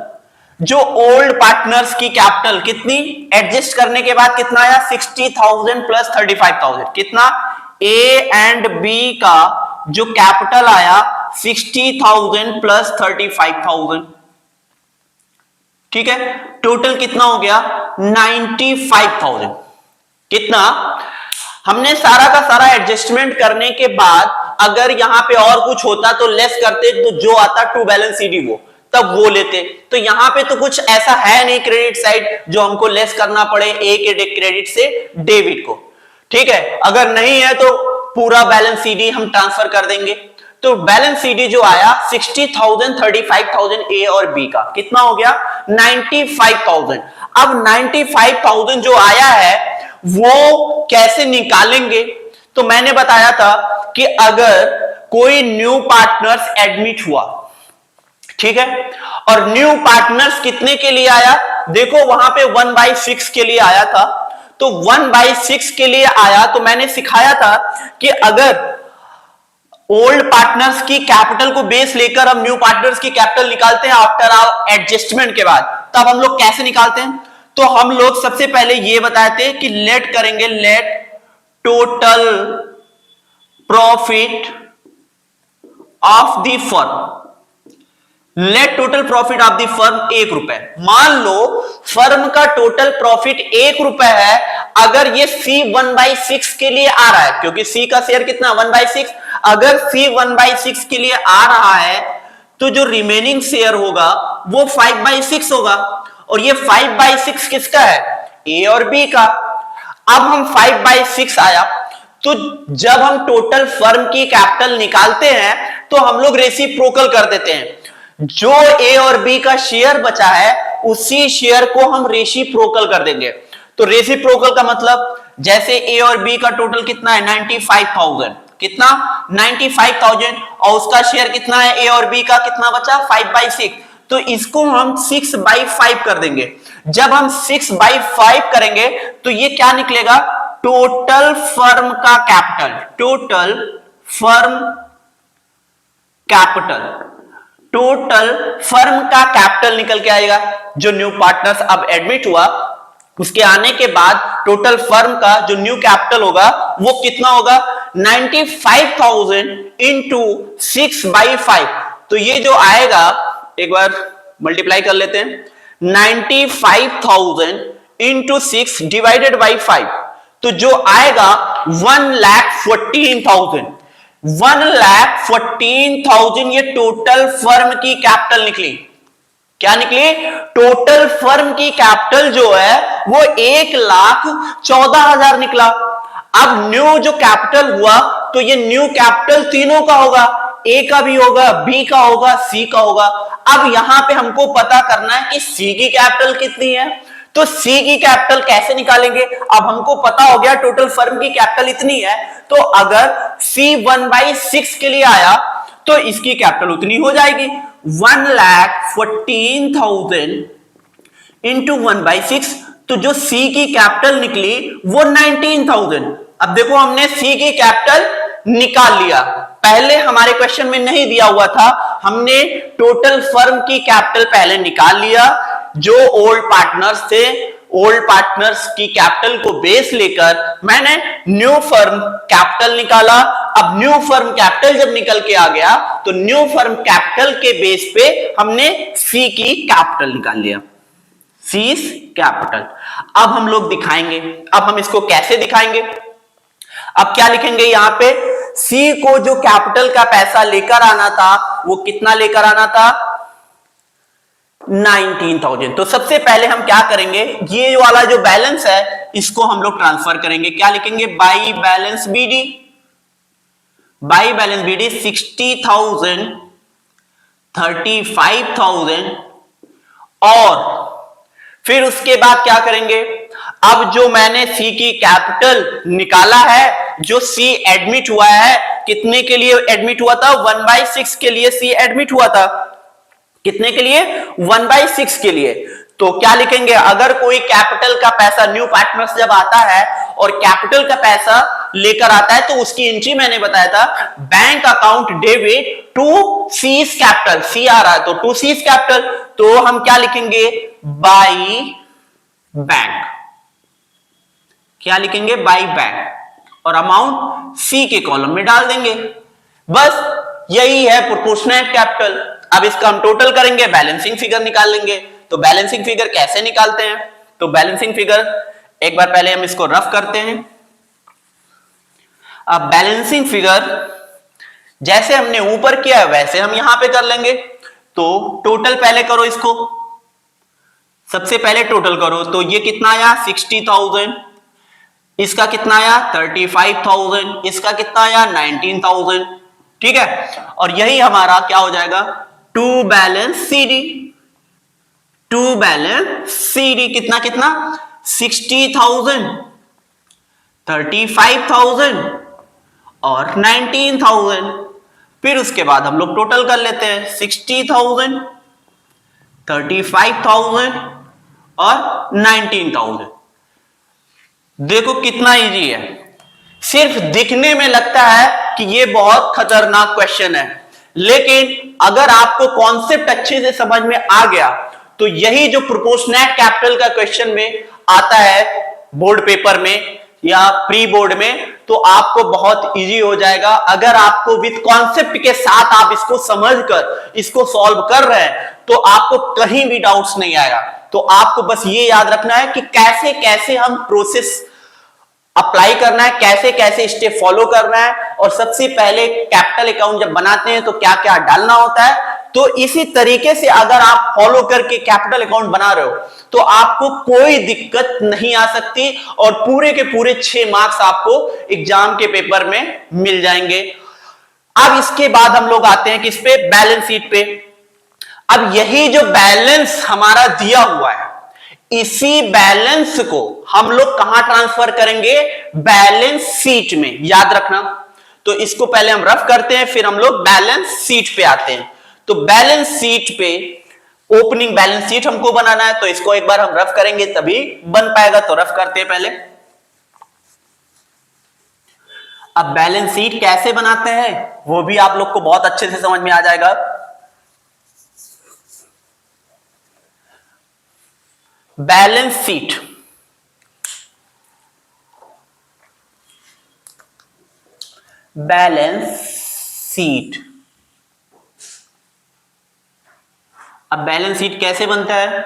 जो ओल्ड पार्टनर्स की कैपिटल कितनी एडजस्ट करने के बाद कितना आया, 60,000 प्लस 35,000, कितना, ए एंड बी का जो कैपिटल आया 60,000 प्लस 35,000, ठीक है। टोटल कितना हो गया, 95,000। कितना, हमने सारा का सारा एडजस्टमेंट करने के बाद अगर यहां पे और कुछ होता तो लेस करते, तो जो आता टू बैलेंस सीडी वो तब वो लेते। तो यहां पे तो कुछ ऐसा है नहीं क्रेडिट साइड जो हमको लेस करना पड़े ए के क्रेडिट से डेबिट को, ठीक है। अगर नहीं है तो पूरा बैलेंस सीडी हम ट्रांसफर कर देंगे। तो बैलेंस सीडी जो आया 60,000 35,000 ए और बी का कितना हो गया, 95,000। अब 95,000 जो आया है वो कैसे निकालेंगे, तो मैंने बताया था कि अगर कोई न्यू पार्टनर्स एडमिट हुआ, ठीक है, और न्यू पार्टनर्स कितने के लिए आया, देखो वहां पे 1/6 के लिए आया था। तो 1/6 के लिए आया तो मैंने सिखाया था कि अगर ओल्ड पार्टनर्स की कैपिटल को बेस लेकर हम न्यू पार्टनर्स की कैपिटल निकालते हैं आफ्टर आवर एडजस्टमेंट के बाद, तब हम लोग कैसे निकालते हैं, तो हम लोग सबसे पहले ये बताते कि लेट करेंगे, let total profit of the firm, let total profit of the firm 1 रुपए। मान लो फर्म का टोटल प्रॉफिट 1 रुपए है, अगर ये सी 1/6 के लिए आ रहा है, क्योंकि सी का शेयर कितना 1/6, अगर सी 1/6 के लिए आ रहा है तो जो रिमेनिंग शेयर होगा वो 5/6 होगा, और ये 5/6 किसका है, ए और बी का। अब हम 5/6 आया तो जब हम टोटल फर्म की कैपिटल निकालते हैं तो हम लोग रेसिप्रोकल कर देते हैं, जो ए और बी का शेयर बचा है उसी शेयर को हम रेसिप्रोकल कर देंगे। तो रेसिप्रोकल का मतलब जैसे ए और बी का टोटल कितना है 95,000, कितना 95,000, और उसका शेयर कितना है ए और बी का, कितना बचा 5/6, तो इसको हम 6/5 कर देंगे। जब हम 6/5 करेंगे तो ये क्या निकलेगा, टोटल फर्म का capital, total firm capital, total firm का कैपिटल निकल के आएगा। जो न्यू पार्टनर्स अब एडमिट हुआ उसके आने के बाद टोटल फर्म का जो न्यू कैपिटल होगा वो कितना होगा, 95,000 इंटू 6/5। तो ये जो आएगा, एक बार मल्टीप्लाई कर लेते हैं, 95,000 इंटू 6 डिवाइडेड बाई 5, तो जो आएगा 1,14,000, 1,14,000 ये टोटल फर्म की कैपिटल निकली। क्या निकली, टोटल फर्म की कैपिटल जो है वो 1,14,000 निकला। अब न्यू जो कैपिटल हुआ तो ये न्यू कैपिटल तीनों का होगा, ए का भी होगा, बी का होगा, सी का होगा। अब यहां पे हमको पता करना है कि सी की कैपिटल कितनी है, तो सी की कैपिटल कैसे निकालेंगे। अब हमको पता हो गया टोटल फर्म की कैपिटल इतनी है, तो अगर सी 1/6 के लिए आया तो इसकी कैपिटल उतनी हो जाएगी, 1,14,000 इंटू 1/6, तो जो सी की कैपिटल निकली वो 19,000। अब देखो हमने सी की कैपिटल निकाल लिया, पहले हमारे क्वेश्चन में नहीं दिया हुआ था, हमने टोटल फर्म की कैपिटल पहले निकाल लिया, जो ओल्ड पार्टनर्स थे ओल्ड पार्टनर्स की कैपिटल को बेस लेकर मैंने न्यू फर्म कैपिटल निकाला। अब न्यू फर्म कैपिटल जब निकल के आ गया तो न्यू फर्म कैपिटल के बेस पे हमने सी की कैपिटल निकाल लिया, सीज कैपिटल। अब हम लोग दिखाएंगे, अब हम इसको कैसे दिखाएंगे, अब क्या लिखेंगे यहां पे, सी को जो कैपिटल का पैसा लेकर आना था वो कितना लेकर आना था, 19,000। तो सबसे पहले हम क्या करेंगे, ये वाला जो बैलेंस है इसको हम लोग ट्रांसफर करेंगे, क्या लिखेंगे, by balance BD, by balance BD 60,000 35,000, और फिर उसके बाद क्या करेंगे, अब जो मैंने सी की कैपिटल निकाला है, जो सी एडमिट हुआ है, कितने के लिए एडमिट हुआ था, 1/6 के लिए सी एडमिट हुआ था, कितने के लिए, 1/6 के लिए। तो क्या लिखेंगे, अगर कोई कैपिटल का पैसा न्यू पार्टनर्स जब आता है और कैपिटल का पैसा लेकर आता है तो उसकी एंट्री मैंने बताया था bank account debit to C's capital, C आ रहा है तो टू सीज कैपिटल, तो हम क्या लिखेंगे, बाई बैंक, क्या लिखेंगे, बाई बैंक, और अमाउंट सी के कॉलम में डाल देंगे। बस यही है प्रोपोर्शनल कैपिटल। अब इसका हम टोटल करेंगे, बैलेंसिंग फिगर निकाल लेंगे। तो बैलेंसिंग फिगर कैसे निकालते हैं, तो बैलेंसिंग फिगर एक बार पहले हम इसको रफ करते हैं। अब बैलेंसिंग फिगर जैसे हमने ऊपर किया है वैसे हम यहां पे कर लेंगे। तो टोटल पहले करो, इसको सबसे पहले टोटल करो, तो ये कितना आया 60,000, इसका कितना आया 35,000, इसका कितना आया 19,000, ठीक है। और यही हमारा क्या हो जाएगा, to balance CD, to balance CD कितना कितना 60,000, 35,000 और 19,000। फिर उसके बाद हम लोग टोटल कर लेते हैं 60,000, 35,000 और 19,000। देखो कितना इजी है, सिर्फ दिखने में लगता है कि ये बहुत खतरनाक क्वेश्चन है, लेकिन अगर आपको कॉन्सेप्ट अच्छे से समझ में आ गया तो यही जो प्रोपोर्शनल कैपिटल का क्वेश्चन में आता है बोर्ड पेपर में या प्री बोर्ड में, तो आपको बहुत इजी हो जाएगा। अगर आपको विद कॉन्सेप्ट के साथ आप इसको समझकर इसको सॉल्व कर रहे हैं तो आपको कहीं भी डाउट्स नहीं आएगा। तो आपको बस ये याद रखना है कि कैसे कैसे हम प्रोसेस अप्लाई करना है, कैसे कैसे स्टेप फॉलो करना है, और सबसे पहले कैपिटल अकाउंट जब बनाते हैं तो क्या क्या डालना होता है। तो इसी तरीके से अगर आप फॉलो करके कैपिटल अकाउंट बना रहे हो तो आपको कोई दिक्कत नहीं आ सकती और पूरे के पूरे 6 मार्क्स आपको एग्जाम के पेपर में मिल जाएंगे। अब इसके बाद हम लोग आते हैं किस पे, बैलेंस शीट पे। अब यही जो बैलेंस हमारा दिया हुआ है, इसी बैलेंस को हम लोग कहां ट्रांसफर करेंगे, बैलेंस शीट में, याद रखना। तो इसको पहले हम रफ करते हैं, फिर हम लोग बैलेंस शीट पे आते हैं। तो बैलेंस शीट पे ओपनिंग बैलेंस शीट हमको बनाना है, तो इसको एक बार हम रफ करेंगे तभी बन पाएगा। तो रफ करते हैं पहले। अब बैलेंस शीट कैसे बनाते हैं वो भी आप लोग को बहुत अच्छे से समझ में आ जाएगा। बैलेंस शीट, बैलेंस शीट, अब बैलेंस शीट कैसे बनता है,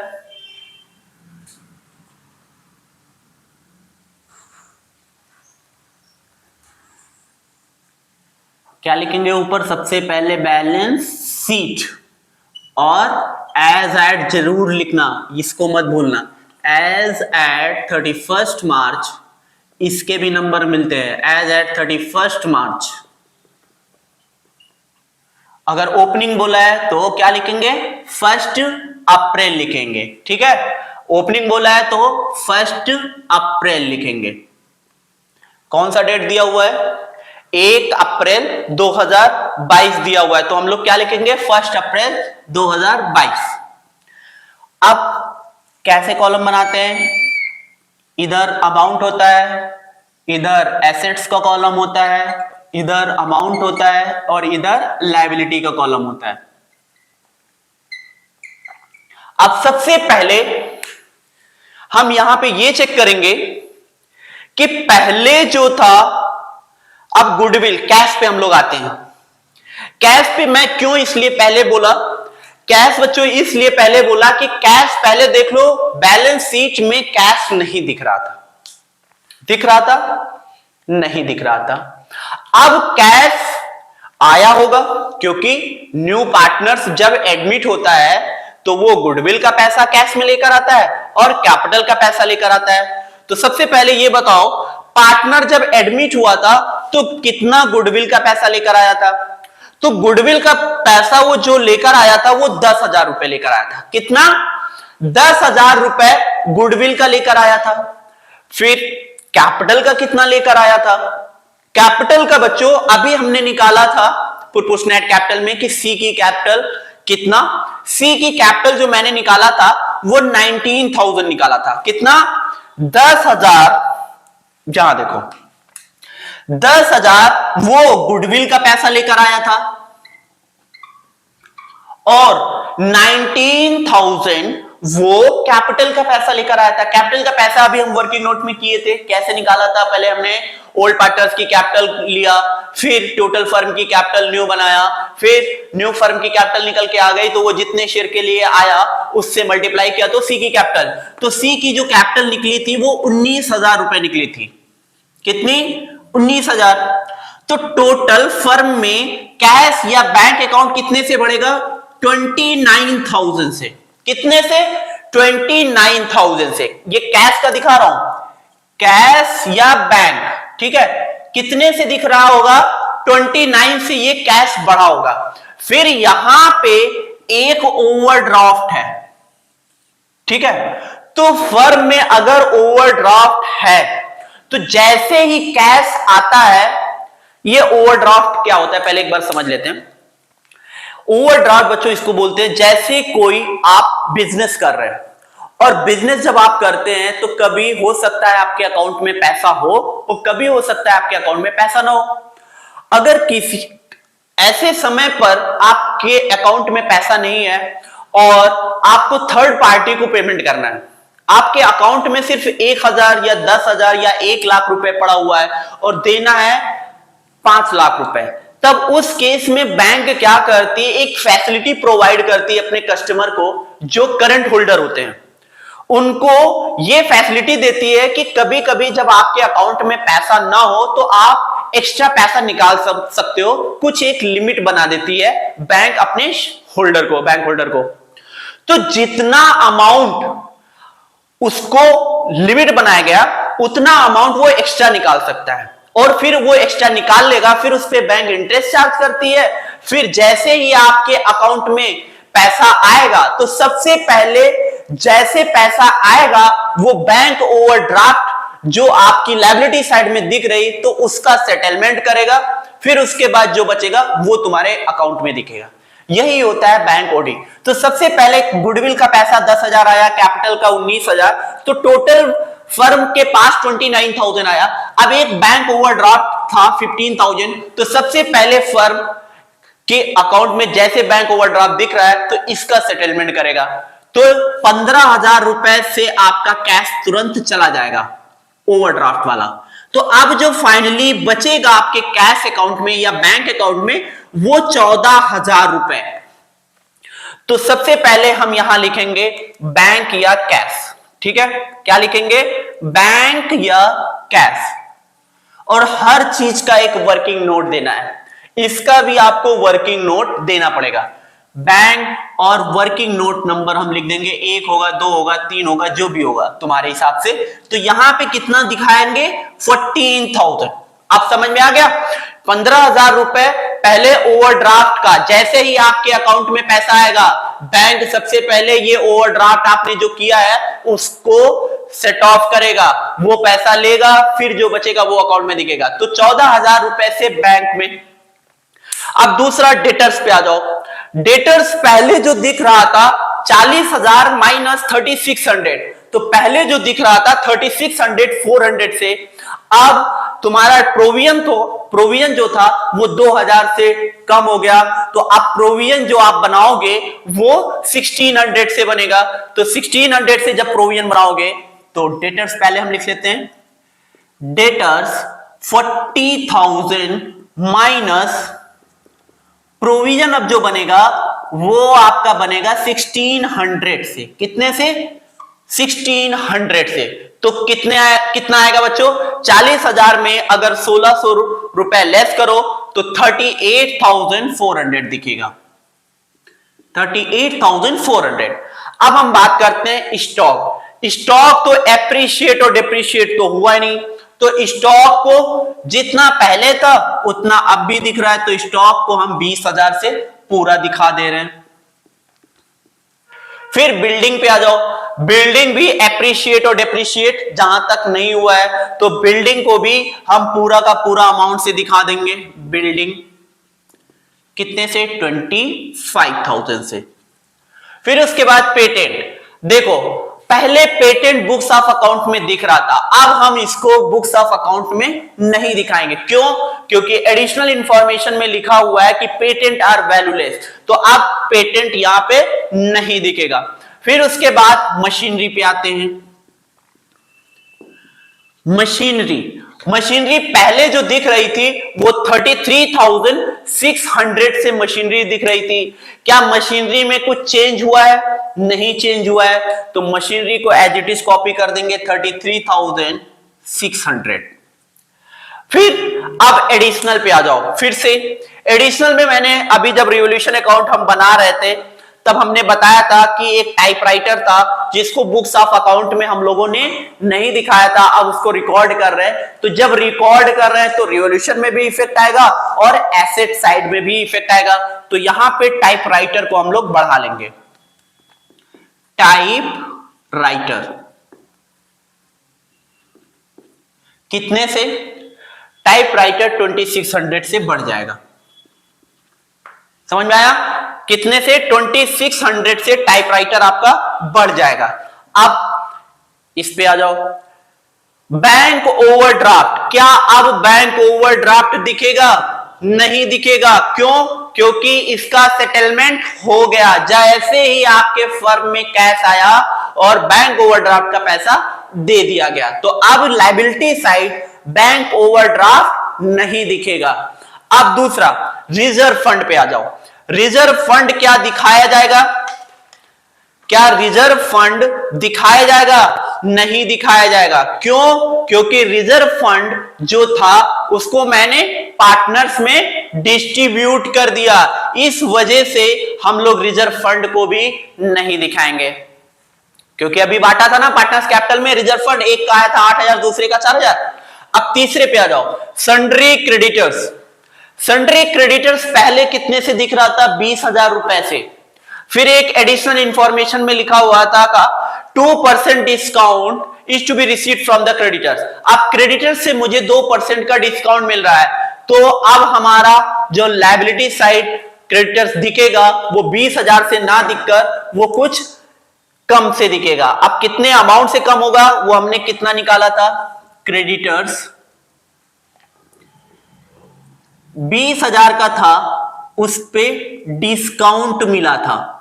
क्या लिखेंगे ऊपर, सबसे पहले बैलेंस शीट, और एज एट जरूर लिखना, इसको मत भूलना, एज एट 31 मार्च, इसके भी नंबर मिलते हैं, एज एट 31 मार्च। अगर ओपनिंग बोला है तो क्या लिखेंगे, 1 अप्रैल लिखेंगे, ठीक है। ओपनिंग बोला है तो 1 अप्रैल लिखेंगे। कौन सा डेट दिया हुआ है, 1 अप्रैल 2022 दिया हुआ है, तो हम लोग क्या लिखेंगे, 1 अप्रैल 2022। अब कैसे कॉलम बनाते हैं, इधर अमाउंट होता है, इधर एसेट्स का कॉलम होता है, इधर अमाउंट होता है और इधर लायबिलिटी का कॉलम होता है। अब सबसे पहले हम यहां पे ये चेक करेंगे कि पहले जो था, अब गुडविल कैश पे हम लोग आते हैं। कैश पे मैं क्यों इसलिए पहले बोला, कैश बच्चों इसलिए पहले बोला कि कैश पहले देख लो, बैलेंस शीट में कैश नहीं दिख रहा था, दिख रहा था, नहीं दिख रहा था। अब कैश आया होगा क्योंकि न्यू पार्टनर्स जब एडमिट होता है तो वो गुडविल का पैसा कैश में लेकर आता है और कैपिटल का पैसा लेकर आता है। तो सबसे पहले ये बताओ, पार्टनर जब एडमिट हुआ था तो कितना गुडविल का पैसा लेकर आया था, तो गुडविल का पैसा वो जो लेकर आया था वो 10,000 रुपए लेकर आया था। कितना, 10,000 रुपए गुडविल का लेकर आया था। फिर कैपिटल का कितना लेकर आया था, कैपिटल का बच्चों अभी हमने निकाला था प्रोपोर्शनल कैपिटल में कि सी की कैपिटल कितना? सी की कैपिटल जो मैंने निकाला था वो 19,000 निकाला था। कितना? 10,000। जहां देखो 10,000 वो गुडविल का पैसा लेकर आया था और 19,000 वो कैपिटल का पैसा लेकर आया था। कैपिटल का पैसा अभी हम वर्किंग नोट में किए थे, कैसे निकाला था? पहले हमने ओल्ड पार्टनर्स की कैपिटल लिया, फिर टोटल फर्म की कैपिटल न्यू बनाया, फिर न्यू फर्म की कैपिटल निकल के आ गई तो वो जितने शेयर के लिए आया उससे मल्टीप्लाई किया तो सी की कैपिटल। तो सी की जो कैपिटल निकली थी वो 19,000 रुपए निकली थी। कितनी? 19,000। तो टोटल फर्म में कैश या बैंक अकाउंट कितने से बढ़ेगा? 29,000 से। कितने से? 29,000 से। ये कैश का दिखा रहा हूं, कैश या बैंक, ठीक है? कितने से दिख रहा होगा? 29 से ये कैश बढ़ा होगा। फिर यहां पे एक ओवरड्राफ्ट है, ठीक है? तो फर्म में अगर ओवरड्राफ्ट है तो जैसे ही कैश आता है, ये ओवरड्राफ्ट क्या होता है पहले एक बार समझ लेते हैं। ओवरड्राफ्ट बच्चों इसको बोलते हैं जैसे कोई आप बिजनेस कर रहे हैं और बिजनेस जब आप करते हैं तो कभी हो सकता है आपके अकाउंट में पैसा हो और कभी हो सकता है आपके अकाउंट में पैसा ना हो। अगर किसी ऐसे समय पर आपके अकाउंट में पैसा नहीं है और आपको थर्ड पार्टी को पेमेंट करना है, आपके अकाउंट में सिर्फ 1,000 या 10,000 या 1,00,000 रुपए पड़ा हुआ है और देना है 5 लाख रुपए, तब उस केस में बैंक क्या करती है? एक फैसिलिटी प्रोवाइड करती है अपने कस्टमर को जो करंट होल्डर होते हैं, उनको यह फैसिलिटी देती है कि कभी कभी जब आपके अकाउंट में पैसा ना हो तो आप एक्स्ट्रा पैसा निकाल सकते हो। कुछ एक लिमिट बना देती है बैंक अपने होल्डर को, बैंक होल्डर को। तो जितना अमाउंट उसको लिमिट बनाया गया उतना अमाउंट वो एक्स्ट्रा निकाल सकता है और फिर वो एक्स्ट्रा निकाल लेगा, फिर उस पर बैंक इंटरेस्ट चार्ज करती है। फिर जैसे ही आपके अकाउंट में पैसा आएगा तो सबसे पहले जैसे पैसा आएगा वो बैंक ओवरड्राफ्ट जो आपकी लायबिलिटी साइड में दिख रही तो उसका सेटलमेंट करेगा, फिर उसके बाद जो बचेगा वो तुम्हारे अकाउंट में दिखेगा। यही होता है बैंक ओडी। तो सबसे पहले गुडविल का पैसा 10,000 आया, कैपिटल का 19,000, तो टोटल फर्म के पास 29,000 आया। अब एक बैंक ओवरड्राफ्ट था 15,000, तो सबसे पहले फर्म के अकाउंट में जैसे बैंक ओवरड्राफ्ट दिख रहा है तो इसका सेटलमेंट करेगा। तो 15,000 रुपए से आपका कैश तुरंत चला जाएगा ओवरड्राफ्ट वाला। तो अब जो फाइनली बचेगा आपके कैश अकाउंट में या बैंक अकाउंट में वो 14,000 रुपए। तो सबसे पहले हम यहां लिखेंगे बैंक या कैश, ठीक है? क्या लिखेंगे? बैंक या कैश। और हर चीज का एक वर्किंग नोट देना है, इसका भी आपको वर्किंग नोट देना पड़ेगा। बैंक और वर्किंग नोट नंबर हम लिख देंगे, 1 होगा, 2 होगा, 3 होगा, जो भी होगा तुम्हारे हिसाब से। तो यहां पे कितना दिखाएंगे? 14,000। अब समझ में आ गया? 15,000 रुपए पहले ओवरड्राफ्ट का, जैसे ही आपके अकाउंट में पैसा आएगा बैंक सबसे पहले ये ओवरड्राफ्ट आपने जो किया है उसको सेट ऑफ करेगा, वो पैसा लेगा, फिर जो बचेगा वो अकाउंट में दिखेगा। तो 14,000 रुपए से बैंक में। अब दूसरा डेटर्स पे आ जाओ। डेटर्स पहले जो दिख रहा था 40,000 माइनस 3,600, तो पहले जो दिख रहा था 3,600 400 से अब तुम्हारा प्रोविजन जो था वो 2,000 से कम हो गया। तो अब प्रोविजन जो आप बनाओगे वो 1,600 से बनेगा। तो 1,600 से जब प्रोविजन बनाओगे तो डेटर्स पहले हम लिख लेते हैं, डेटर्स 40,000 माइनस प्रोविजन अब जो बनेगा वो आपका बनेगा 1,600 से। कितने से? 1,600 से। तो कितना आएगा बच्चों? 40,000 में अगर 1,600 रुपए लेस करो तो 38,400 दिखेगा, 38,400। अब हम बात करते हैं स्टॉक। स्टॉक तो एप्रिशिएट और डिप्रिशिएट तो हुआ ही नहीं, तो स्टॉक को जितना पहले था उतना अब भी दिख रहा है, तो स्टॉक को हम 20,000 से पूरा दिखा दे रहे हैं। फिर बिल्डिंग पे आ जाओ। बिल्डिंग भी एप्रिशिएट और डिप्रिशिएट जहां तक नहीं हुआ है तो बिल्डिंग को भी हम पूरा का पूरा अमाउंट से दिखा देंगे। बिल्डिंग कितने से? 25,000 से। फिर उसके बाद पेटेंट, देखो पहले पेटेंट बुक्स ऑफ अकाउंट में दिख रहा था, अब हम इसको बुक्स ऑफ अकाउंट में नहीं दिखाएंगे। क्यों? क्योंकि एडिशनल इंफॉर्मेशन में लिखा हुआ है कि पेटेंट आर वैल्यूलेस, तो अब पेटेंट यहां पे नहीं दिखेगा। फिर उसके बाद मशीनरी पे आते हैं। मशीनरी पहले जो दिख रही थी वो 33,600 से मशीनरी दिख रही थी। क्या मशीनरी में कुछ चेंज हुआ है? नहीं चेंज हुआ है, तो मशीनरी को एज इट इज कॉपी कर देंगे 33,600। फिर अब एडिशनल पे आ जाओ। फिर से एडिशनल में मैंने अभी जब रिवोल्यूशन अकाउंट हम बना रहे थे तब हमने बताया था कि एक टाइपराइटर था जिसको बुक्स ऑफ अकाउंट में हम लोगों ने नहीं दिखाया था, अब उसको रिकॉर्ड कर रहे हैं। तो जब रिकॉर्ड कर रहे हैं तो रिवोल्यूशन में भी इफेक्ट आएगा और एसेट साइड में भी इफेक्ट आएगा। तो यहां पे टाइपराइटर को हम लोग बढ़ा लेंगे, टाइपराइटर कितने से? टाइपराइटर 2600 से बढ़ जाएगा। समझ में आया? कितने से? 2600 से टाइपराइटर आपका बढ़ जाएगा। अब इस पे आ जाओ, बैंक ओवरड्राफ्ट। क्या अब बैंक ओवरड्राफ्ट दिखेगा? नहीं दिखेगा। क्यों? क्योंकि इसका सेटलमेंट हो गया। जैसे ही आपके फर्म में कैश आया और बैंक ओवरड्राफ्ट का पैसा दे दिया गया, तो अब लायबिलिटी साइड बैंक ओवरड्राफ्ट नहीं दिखेगा। अब दूसरा रिजर्व फंड पे आ जाओ। रिजर्व फंड क्या दिखाया जाएगा? क्या रिजर्व फंड दिखाया जाएगा? नहीं दिखाया जाएगा। क्यों? क्योंकि रिजर्व फंड जो था उसको मैंने पार्टनर्स में डिस्ट्रीब्यूट कर दिया, इस वजह से हम लोग रिजर्व फंड को भी नहीं दिखाएंगे। क्योंकि अभी बांटा था ना पार्टनर्स कैपिटल में, रिजर्व फंड एक का आया था 8,000, दूसरे का 4,000। अब तीसरे पे आ जाओ, सन्ड्री क्रेडिटर्स। सन्ड्री क्रेडिटर्स पहले कितने से दिख रहा था? 20,000 रुपए से। फिर एक एडिशनल इंफॉर्मेशन में लिखा हुआ था का 2% discount is to be received from the creditors. अब क्रेडिटर्स से मुझे 2% का डिस्काउंट मिल रहा है, तो अब हमारा जो लायबिलिटी साइड क्रेडिटर्स दिखेगा वो 20,000 से ना दिखकर वो कुछ कम से दिखेगा। अब कितने अमाउंट से कम होगा वो हमने कितना निकाला था? क्रेडिटर्स 20,000 का था, उस पे डिस्काउंट मिला था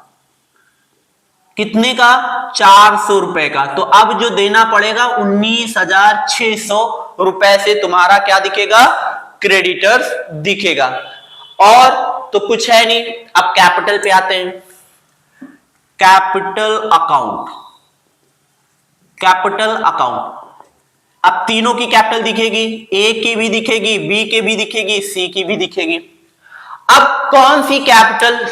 कितने का? 400 रुपए का। तो अब जो देना पड़ेगा 19,600 रुपए से तुम्हारा क्या दिखेगा? क्रेडिटर्स दिखेगा। और तो कुछ है नहीं। अब कैपिटल पे आते हैं, कैपिटल अकाउंट। कैपिटल अकाउंट, अब तीनों की कैपिटल दिखेगी, ए की भी दिखेगी, बी की भी दिखेगी, सी की भी दिखेगी। अब कौन सी कैपिटल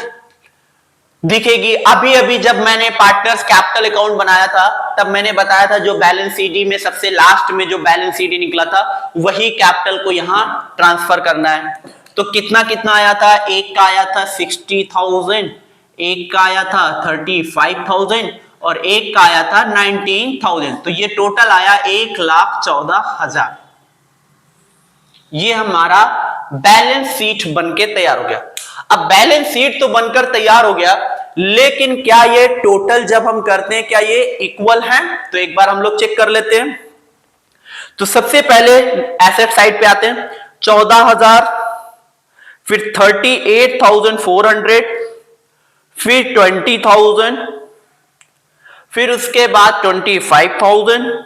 दिखेगी? अभी अभी जब मैंने पार्टनर्स कैपिटल अकाउंट बनाया था तब मैंने बताया था जो बैलेंस सीडी में सबसे लास्ट में जो बैलेंस सीडी निकला था वही कैपिटल को यहां ट्रांसफर करना है। तो कितना कितना आया था? एक का आया था 60,000, एक का आया था 35,000 और एक का आया था 19,000। तो ये टोटल आया 1,14,000। ये हमारा बैलेंस शीट बनके तैयार हो गया। अब बैलेंस शीट तो बनकर तैयार हो गया, लेकिन क्या ये टोटल जब हम करते हैं क्या ये इक्वल है? तो एक बार हम लोग चेक कर लेते हैं। तो सबसे पहले एसेट साइड पे आते हैं, 14,000, फिर 38,400, फिर 20,000, फिर उसके बाद 25,000,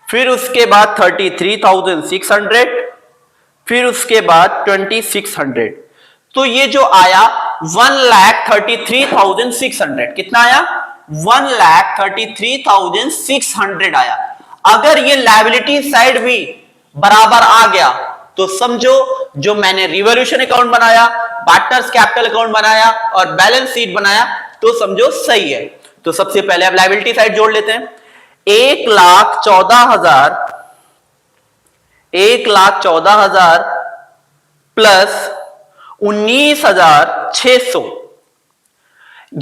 फिर उसके बाद 33,600, फिर उसके बाद 2,600। तो ये जो आया 1,33,600। कितना आया? 1,33,600 आया। अगर ये लायबिलिटी साइड भी बराबर आ गया तो समझो जो मैंने रिवोल्यूशन अकाउंट बनाया, पार्टनर्स कैपिटल अकाउंट बनाया और बैलेंस शीट बनाया तो समझो सही है। तो सबसे पहले अब लायबिलिटी साइड जोड़ लेते हैं। 1,14,000 प्लस 19,600,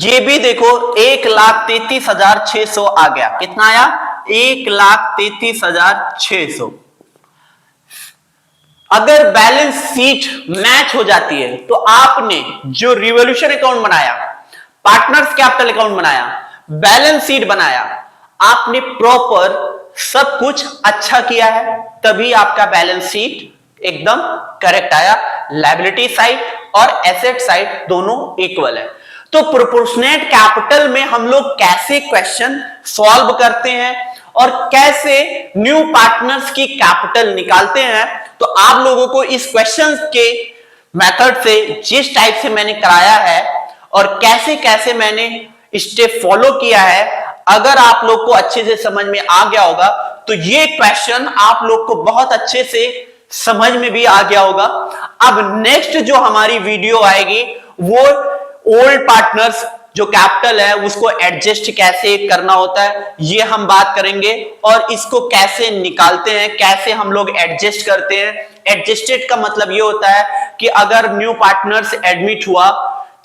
ये भी देखो 1,33,600 आ गया। कितना आया? 1,33,600। अगर बैलेंस शीट मैच हो जाती है तो आपने जो रिवॉल्यूशन अकाउंट बनाया, पार्टनर्स कैपिटल अकाउंट बनाया, बैलेंस शीट बनाया, आपने प्रॉपर सब कुछ अच्छा किया है, तभी आपका बैलेंस शीट एकदम करेक्ट आया। लायबिलिटी साइड और एसेट साइड दोनों इक्वल है। तो प्रोपोर्शनेट कैपिटल में हम लोग कैसे क्वेश्चन सॉल्व करते हैं और कैसे न्यू पार्टनर्स की कैपिटल निकालते हैं, तो आप लोगों को इस क्वेश्चन के मेथड से जिस टाइप से मैंने कराया है और कैसे कैसे मैंने स्टेप फॉलो किया है, अगर आप लोग को अच्छे से समझ में आ गया होगा तो ये क्वेश्चन आप लोग को बहुत अच्छे से समझ में भी आ गया होगा। अब नेक्स्ट जो हमारी वीडियो आएगी वो ओल्ड पार्टनर्स जो कैपिटल है उसको एडजस्ट कैसे करना होता है ये हम बात करेंगे, और इसको कैसे निकालते हैं, कैसे हम लोग एडजस्ट करते हैं। एडजस्टेड का मतलब ये होता है कि अगर न्यू पार्टनर्स एडमिट हुआ,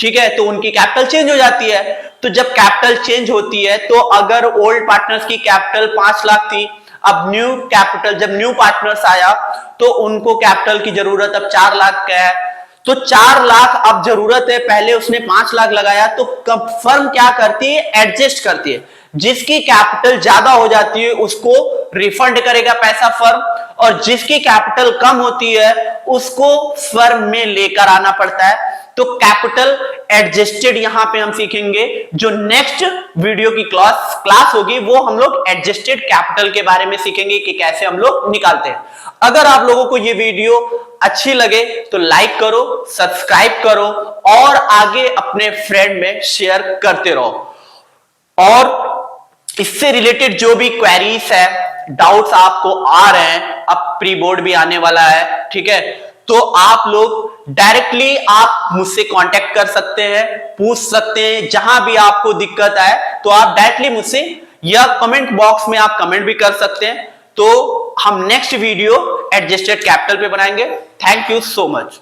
ठीक है, तो उनकी कैपिटल चेंज हो जाती है। तो जब कैपिटल चेंज होती है तो अगर ओल्ड पार्टनर्स की कैपिटल 5 लाख थी, अब न्यू कैपिटल जब न्यू पार्टनर्स आया तो उनको कैपिटल की जरूरत अब 4 लाख का है, तो 4 लाख अब जरूरत है, पहले उसने 5 लाख लगाया, तो फर्म क्या करती है, एडजस्ट करती है। जिसकी कैपिटल ज्यादा हो जाती है उसको रिफंड करेगा पैसा फर्म, और जिसकी कैपिटल कम होती है उसको फर्म में लेकर आना पड़ता है। तो कैपिटल एडजस्टेड यहां पे हम सीखेंगे। जो नेक्स्ट वीडियो की क्लास होगी वो हम लोग एडजस्टेड कैपिटल के बारे में सीखेंगे कि कैसे हम लोग निकालते हैं। अगर आप लोगों को ये वीडियो अच्छी लगे तो लाइक करो, सब्सक्राइब करो और आगे अपने फ्रेंड में शेयर करते रहो। और इससे रिलेटेड जो भी क्वेरीज है, डाउट्स आपको आ रहे हैं, अब प्री बोर्ड भी आने वाला है, ठीक है, तो आप लोग डायरेक्टली आप मुझसे कांटेक्ट कर सकते हैं, पूछ सकते हैं। जहां भी आपको दिक्कत आए तो आप डायरेक्टली मुझसे या कमेंट बॉक्स में आप कमेंट भी कर सकते हैं। तो हम नेक्स्ट वीडियो एडजस्टेड कैपिटल पे बनाएंगे। Thank you so much.